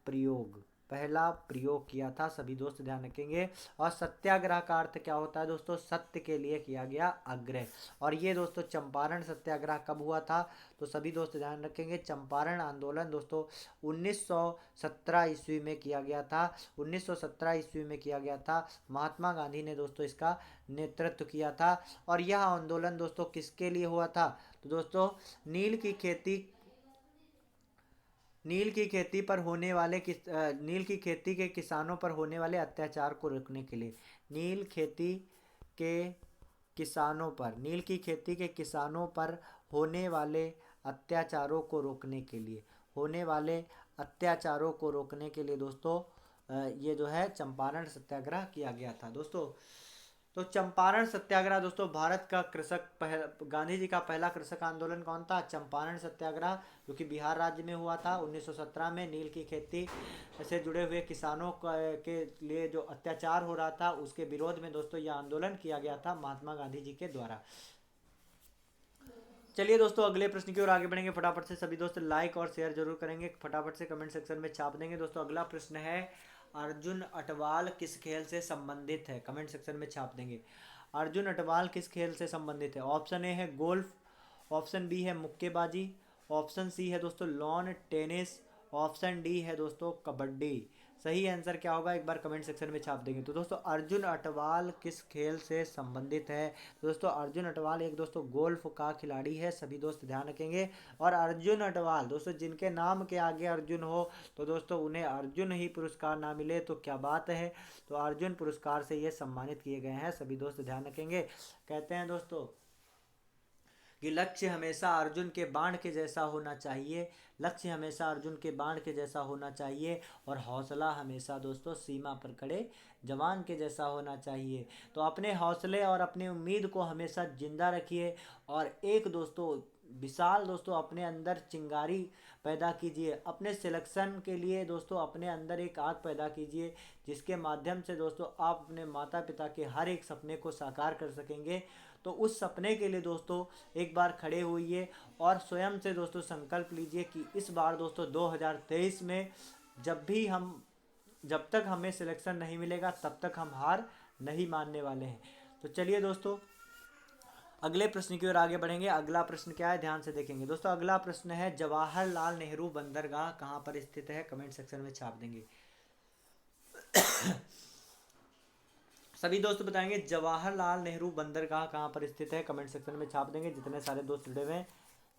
A: प्रयोग पहला प्रयोग किया था, सभी दोस्त ध्यान रखेंगे। और सत्याग्रह का अर्थ क्या होता है दोस्तों? सत्य के लिए किया गया आग्रह। और ये दोस्तों चंपारण सत्याग्रह कब हुआ था? तो सभी दोस्त ध्यान रखेंगे, चंपारण आंदोलन दोस्तों 1917 ईस्वी में किया गया था। 1917 ईस्वी में किया गया था। महात्मा गांधी ने दोस्तों इसका नेतृत्व किया था। और यह आंदोलन दोस्तों किसके लिए हुआ था? तो दोस्तों नील की खेती के किसानों पर होने वाले अत्याचार को रोकने के लिए। के नील की खेती के किसानों पर होने वाले अत्याचारों को रोकने के लिए दोस्तों ये जो है चंपारण सत्याग्रह किया गया था दोस्तों। तो चंपारण सत्याग्रह दोस्तों भारत का गांधी जी का पहला कृषक आंदोलन कौन था? चंपारण सत्याग्रह, जो कि बिहार राज्य में हुआ था 1917 में। नील की खेती से जुड़े हुए किसानों के लिए जो अत्याचार हो रहा था उसके विरोध में दोस्तों यह आंदोलन किया गया था महात्मा गांधी जी के द्वारा। चलिए दोस्तों अगले प्रश्न की ओर आगे बढ़ेंगे। फटाफट से सभी दोस्त लाइक और शेयर जरूर करेंगे, फटाफट से कमेंट सेक्शन में छाप देंगे। दोस्तों अगला प्रश्न है, अर्जुन अटवाल किस खेल से संबंधित है? कमेंट सेक्शन में छाप देंगे। अर्जुन अटवाल किस खेल से संबंधित है? ऑप्शन ए है गोल्फ, ऑप्शन बी है मुक्केबाजी, ऑप्शन सी है दोस्तों लॉन टेनिस, ऑप्शन डी है दोस्तों कबड्डी। सही आंसर क्या होगा एक बार कमेंट सेक्शन में छाप देंगे। तो दोस्तों अर्जुन अटवाल किस खेल से संबंधित है? तो दोस्तों अर्जुन अटवाल एक दोस्तों गोल्फ का खिलाड़ी है, सभी दोस्त ध्यान रखेंगे। और अर्जुन अटवाल दोस्तों जिनके नाम के आगे अर्जुन हो तो दोस्तों उन्हें अर्जुन ही पुरस्कार ना मिले तो क्या बात है। तो अर्जुन पुरस्कार से ये सम्मानित किए गए हैं, सभी दोस्त ध्यान रखेंगे। कहते हैं दोस्तों कि लक्ष्य हमेशा अर्जुन के बाण के जैसा होना चाहिए, लक्ष्य हमेशा अर्जुन के बाण के जैसा होना चाहिए, और हौसला हमेशा दोस्तों सीमा पर खड़े जवान के जैसा होना चाहिए। तो अपने हौसले और अपनी उम्मीद को हमेशा जिंदा रखिए, और एक दोस्तों विशाल दोस्तों अपने अंदर चिंगारी पैदा कीजिए। अपने सिलेक्शन के लिए दोस्तों अपने अंदर एक आग पैदा कीजिए, जिसके माध्यम से दोस्तों आप अपने माता पिता के हर एक सपने को साकार कर सकेंगे। तो उस सपने के लिए दोस्तों एक बार खड़े होइए और स्वयं से दोस्तों संकल्प लीजिए कि इस बार दोस्तों 2023 में जब तक हमें सिलेक्शन नहीं मिलेगा तब तक हम हार नहीं मानने वाले हैं। तो चलिए दोस्तों अगले प्रश्न की ओर आगे बढ़ेंगे। अगला प्रश्न क्या है ध्यान से देखेंगे दोस्तों। अगला प्रश्न है, जवाहरलाल नेहरू बंदरगाह कहाँ पर स्थित है? कमेंट सेक्शन में छाप देंगे। सभी दोस्त बताएंगे जवाहरलाल नेहरू बंदरगाह कहाँ पर स्थित है, कमेंट सेक्शन में छाप देंगे। जितने सारे दोस्त जुड़े हुए हैं,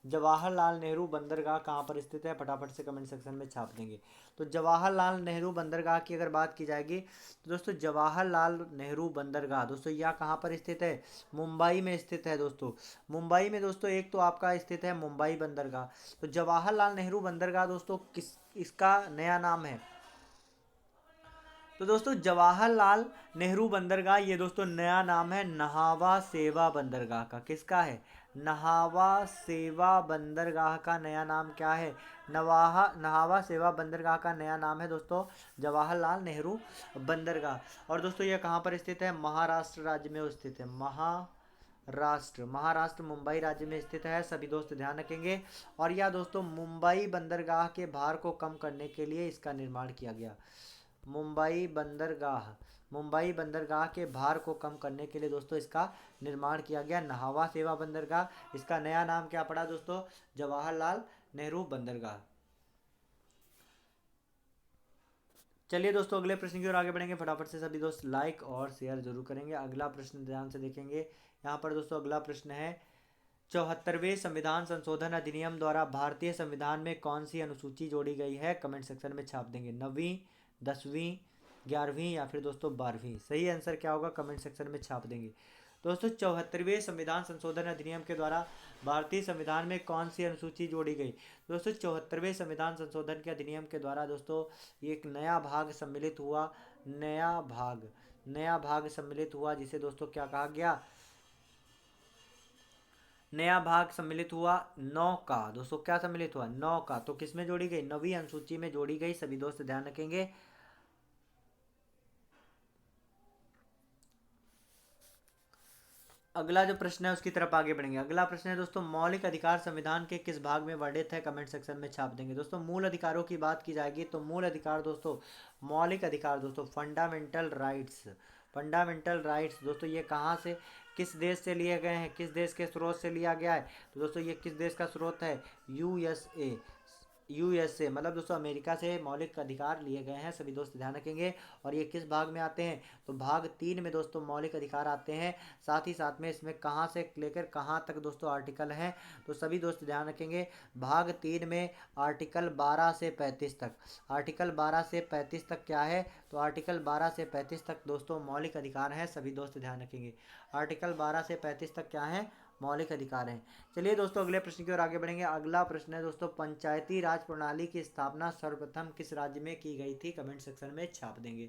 A: जवाहरलाल नेहरू बंदरगाह कहाँ पर स्थित है फटाफट से कमेंट सेक्शन में छाप देंगे। तो जवाहरलाल नेहरू बंदरगाह की अगर बात की जाएगी तो दोस्तों जवाहरलाल नेहरू बंदरगाह दोस्तों यह कहाँ पर स्थित है? मुंबई में स्थित है दोस्तों। मुंबई में दोस्तों एक तो आपका स्थित है मुंबई बंदरगाह। तो जवाहरलाल नेहरू बंदरगाह दोस्तों इसका नया नाम है। तो दोस्तों जवाहरलाल नेहरू बंदरगाह ये दोस्तों नया नाम है नहावा सेवा बंदरगाह का। किसका है? नहावा सेवा बंदरगाह का नया नाम क्या है? नहावा सेवा बंदरगाह का नया नाम है दोस्तों जवाहरलाल नेहरू बंदरगाह। और दोस्तों यह कहाँ पर स्थित है? महाराष्ट्र राज्य में स्थित है। महाराष्ट्र मुंबई राज्य में स्थित है, सभी दोस्त ध्यान रखेंगे। और यह दोस्तों मुंबई बंदरगाह के भार को कम करने के लिए इसका निर्माण किया गया। मुंबई बंदरगाह के भार को कम करने के लिए दोस्तों इसका निर्माण किया गया नहावा सेवा बंदरगाह। इसका नया नाम क्या पड़ा दोस्तों? जवाहरलाल नेहरू बंदरगाह। चलिए दोस्तों अगले प्रश्न की ओर आगे बढ़ेंगे। फटाफट से सभी दोस्त लाइक और शेयर जरूर करेंगे। अगला प्रश्न ध्यान से देखेंगे। यहाँ पर दोस्तों अगला प्रश्न है, 74वें संविधान संशोधन अधिनियम द्वारा भारतीय संविधान में कौन सी अनुसूची जोड़ी गई है? कमेंट सेक्शन में छाप देंगे। 9वीं, 10वीं, 11वीं या फिर दोस्तों 12वीं। सही आंसर क्या होगा कमेंट सेक्शन में छाप देंगे। दोस्तों 74वें संविधान संशोधन अधिनियम के द्वारा भारतीय संविधान में कौन सी अनुसूची जोड़ी गई? दोस्तों 74वें संविधान संशोधन के अधिनियम के द्वारा दोस्तों एक नया भाग सम्मिलित हुआ। नया भाग नया भाग सम्मिलित हुआ, जिसे दोस्तों क्या कहा गया, नया भाग सम्मिलित हुआ नौ का। दोस्तों क्या सम्मिलित हुआ, नौ का। तो किस में जोड़ी गई, नवीं अनुसूची में जोड़ी गई। सभी दोस्त ध्यान रखेंगे। अगला जो प्रश्न है उसकी तरफ आगे बढ़ेंगे। अगला प्रश्न है दोस्तों, मौलिक अधिकार संविधान के किस भाग में वर्णित है, कमेंट सेक्शन में छाप देंगे। दोस्तों मूल अधिकारों की बात की जाएगी तो मूल अधिकार दोस्तों, मौलिक अधिकार दोस्तों, फंडामेंटल राइट्स। फंडामेंटल राइट्स दोस्तों ये कहाँ से, किस देश से लिए गए हैं, किस देश के स्रोत से लिया गया है, तो दोस्तों ये किस देश का स्रोत है, यूएसए। यूएसए मतलब दोस्तों अमेरिका से मौलिक अधिकार लिए गए हैं। सभी दोस्त ध्यान रखेंगे। और ये किस भाग में आते हैं, तो भाग 3 में दोस्तों मौलिक अधिकार आते हैं। साथ ही साथ में इसमें कहाँ से लेकर कहाँ तक दोस्तों आर्टिकल हैं, तो सभी दोस्त ध्यान रखेंगे। भाग 3 में आर्टिकल 12 से 35 तक, आर्टिकल 12 से 35 तक क्या है, तो आर्टिकल 12 से 35 तक दोस्तों मौलिक अधिकार हैं। सभी दोस्त ध्यान रखेंगे। आर्टिकल 12 से 35 तक क्या है, मौलिक अधिकार हैं। चलिए दोस्तों अगले प्रश्न की ओर आगे बढ़ेंगे। अगला प्रश्न है दोस्तों, पंचायती राज प्रणाली की स्थापना सर्वप्रथम किस राज्य में की गई थी, कमेंट सेक्शन में छाप देंगे।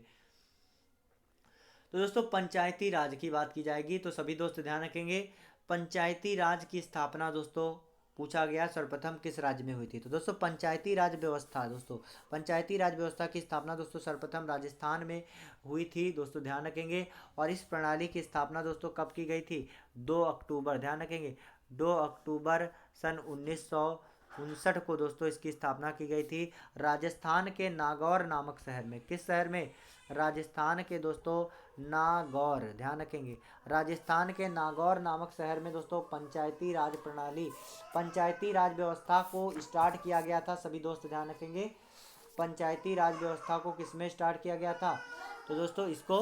A: तो दोस्तों पंचायती राज की बात की जाएगी तो सभी दोस्त ध्यान रखेंगे। पंचायती राज की स्थापना दोस्तों पूछा गया सर्वप्रथम किस राज्य में हुई थी, तो दोस्तों पंचायती राज व्यवस्था दोस्तों, पंचायती राज व्यवस्था की स्थापना दोस्तों सर्वप्रथम राजस्थान में हुई थी। दोस्तों ध्यान रखेंगे। और इस प्रणाली की स्थापना दोस्तों कब की गई थी, 2 अक्टूबर, ध्यान रखेंगे, 2 अक्टूबर सन 1959 को दोस्तों इसकी स्थापना की गई थी। राजस्थान के नागौर नामक शहर में, किस शहर में, राजस्थान के दोस्तों नागौर, ध्यान रखेंगे, राजस्थान के नागौर नामक शहर में दोस्तों पंचायती राज प्रणाली, पंचायती राज व्यवस्था को स्टार्ट किया गया था। सभी दोस्त ध्यान रखेंगे। पंचायती राज व्यवस्था को किसमें स्टार्ट किया गया था, तो दोस्तों इसको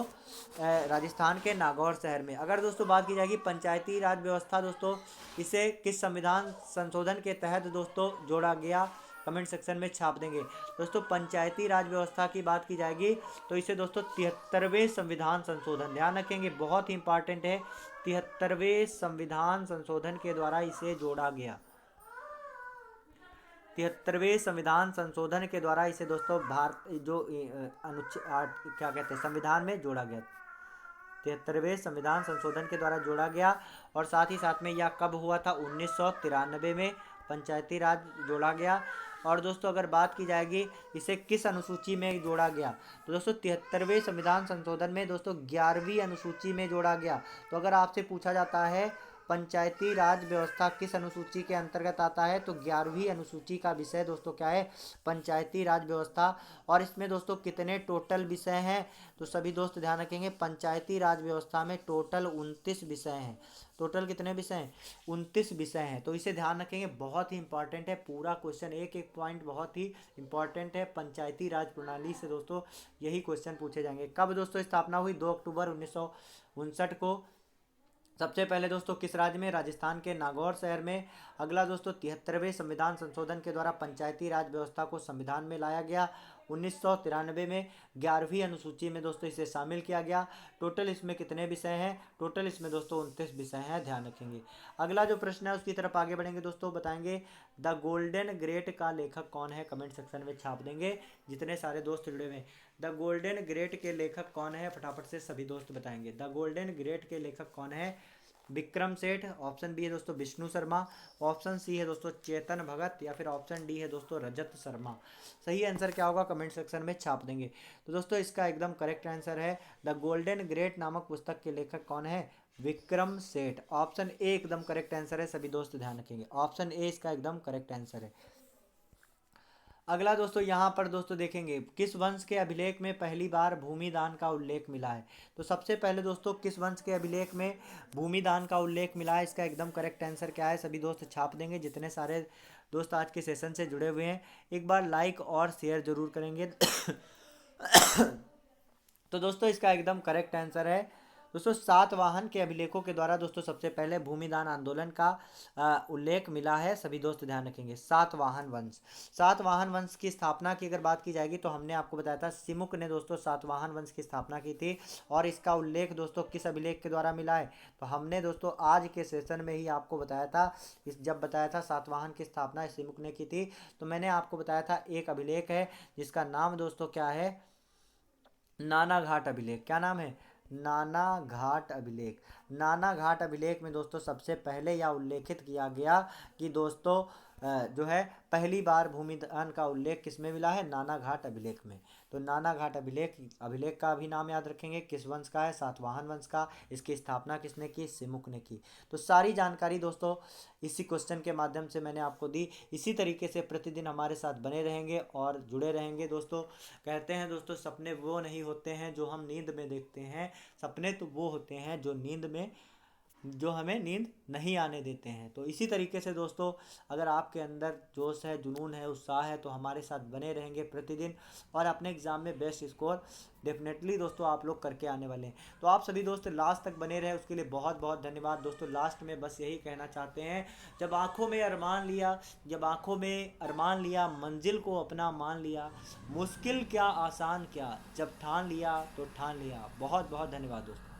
A: राजस्थान के नागौर शहर में। अगर दोस्तों बात की जाएगी पंचायती राज व्यवस्था दोस्तों, इसे किस संविधान संशोधन के तहत दोस्तों जोड़ा गया, कमेंट सेक्शन में छाप देंगे। दोस्तों पंचायती राज व्यवस्था की बात की जाएगी तो इसे दोस्तों 73वें संविधान संशोधन, ध्यान रखेंगे बहुत ही इंपॉर्टेंट है, 73वें संविधान संशोधन के द्वारा इसे जोड़ा गया। 73वें संविधान संशोधन के द्वारा इसे दोस्तों भारत जो अनुच्छेद क्या कहते हैं संविधान में जोड़ा गया। 73वें संविधान संशोधन के द्वारा जोड़ा गया। और साथ ही साथ में यह कब हुआ था, 1993 में पंचायती राज जोड़ा गया। और दोस्तों अगर बात की जाएगी इसे किस अनुसूची में जोड़ा गया, तो दोस्तों 73वें संविधान संशोधन में दोस्तों 11वीं अनुसूची में जोड़ा गया। तो अगर आपसे पूछा जाता है पंचायती राज व्यवस्था किस अनुसूची के अंतर्गत आता है, तो 11वीं अनुसूची का विषय दोस्तों क्या है, पंचायती राज व्यवस्था। और इसमें दोस्तों कितने टोटल विषय हैं, तो सभी दोस्त ध्यान रखेंगे पंचायती राज व्यवस्था में टोटल 29 विषय हैं। टोटल कितने विषय हैं, 29 विषय हैं। तो इसे ध्यान रखेंगे, बहुत ही इंपॉर्टेंट है पूरा क्वेश्चन, एक एक पॉइंट बहुत ही इंपॉर्टेंट है। पंचायती राज प्रणाली से दोस्तों यही क्वेश्चन पूछे जाएंगे। कब दोस्तों स्थापना हुई, 2 अक्टूबर 1959 को। सबसे पहले दोस्तों किस राज्य में, राजस्थान के नागौर शहर में। अगला दोस्तों 73वें संविधान संशोधन के द्वारा पंचायती राज व्यवस्था को संविधान में लाया गया। 1993 में 11वीं अनुसूची में दोस्तों इसे शामिल किया गया। टोटल इसमें कितने विषय हैं, टोटल इसमें दोस्तों 29 विषय हैं, ध्यान रखेंगे। अगला जो प्रश्न है उसकी तरफ आगे बढ़ेंगे दोस्तों, बताएंगे द गोल्डन ग्रेट का लेखक कौन है, कमेंट सेक्शन में छाप देंगे जितने सारे दोस्त जुड़े हुए हैं। द गोल्डन ग्रेट के लेखक कौन है, फटाफट से सभी दोस्त बताएंगे। द गोल्डन ग्रेट के लेखक कौन है, विक्रम सेठ, ऑप्शन बी है दोस्तों विष्णु शर्मा, ऑप्शन सी है दोस्तों चेतन भगत, या फिर ऑप्शन डी है दोस्तों रजत शर्मा। सही आंसर क्या होगा, कमेंट सेक्शन में छाप देंगे। तो दोस्तों इसका एकदम करेक्ट आंसर है द गोल्डन ग्रेट नामक पुस्तक के लेखक कौन है, विक्रम सेठ। ऑप्शन ए एकदम करेक्ट आंसर है, सभी दोस्त ध्यान रखेंगे, ऑप्शन ए इसका एकदम करेक्ट आंसर है। अगला दोस्तों यहाँ पर दोस्तों देखेंगे किस वंश के अभिलेख में पहली बार भूमि दान का उल्लेख मिला है। तो सबसे पहले दोस्तों किस वंश के अभिलेख में भूमि दान का उल्लेख मिला है, इसका एकदम करेक्ट आंसर क्या है, सभी दोस्त छाप देंगे जितने सारे दोस्त आज के सेशन से जुड़े हुए हैं। एक बार लाइक और शेयर जरूर करेंगे। तो दोस्तों इसका एकदम करेक्ट आंसर है दोस्तों सातवाहन के अभिलेखों के द्वारा दोस्तों सबसे पहले भूमिदान आंदोलन का उल्लेख मिला है। सभी दोस्त ध्यान रखेंगे। सातवाहन वंश, सातवाहन वंश की स्थापना की अगर बात की जाएगी तो हमने आपको बताया था सिमुक ने दोस्तों सातवाहन वंश की स्थापना की थी। और इसका उल्लेख दोस्तों किस अभिलेख के द्वारा मिला है, तो हमने दोस्तों आज के सेशन में ही आपको बताया था, जब बताया था सातवाहन की स्थापना सिमुक ने की थी, तो मैंने आपको बताया था एक अभिलेख है जिसका नाम दोस्तों क्या है, नानाघाट अभिलेख। क्या नाम है, नाना घाट अभिलेख। नाना घाट अभिलेख में दोस्तों सबसे पहले यह उल्लेखित किया गया कि दोस्तों जो है पहली बार भूमिदान का उल्लेख किस में मिला है, नाना घाट अभिलेख में। तो नाना घाट अभिलेख, अभिलेख का भी नाम याद रखेंगे, किस वंश का है, सातवाहन वंश का। इसकी स्थापना किसने की, सिमुक ने की। तो सारी जानकारी दोस्तों इसी क्वेश्चन के माध्यम से मैंने आपको दी। इसी तरीके से प्रतिदिन हमारे साथ बने रहेंगे और जुड़े रहेंगे दोस्तों। कहते हैं दोस्तों, सपने वो नहीं होते हैं जो हम नींद में देखते हैं, सपने तो वो होते हैं जो नींद में, जो हमें नींद नहीं आने देते हैं। तो इसी तरीके से दोस्तों, अगर आपके अंदर जोश है, जुनून है, उत्साह है, तो हमारे साथ बने रहेंगे प्रतिदिन और अपने एग्ज़ाम में बेस्ट स्कोर डेफिनेटली दोस्तों आप लोग करके आने वाले हैं। तो आप सभी दोस्त लास्ट तक बने रहे, उसके लिए बहुत बहुत धन्यवाद दोस्तों। लास्ट में बस यही कहना चाहते हैं, जब आंखों में अरमान लिया, जब आंखों में अरमान लिया, मंजिल को अपना मान लिया, मुश्किल क्या आसान क्या, जब ठान लिया तो ठान लिया। बहुत बहुत धन्यवाद दोस्तों।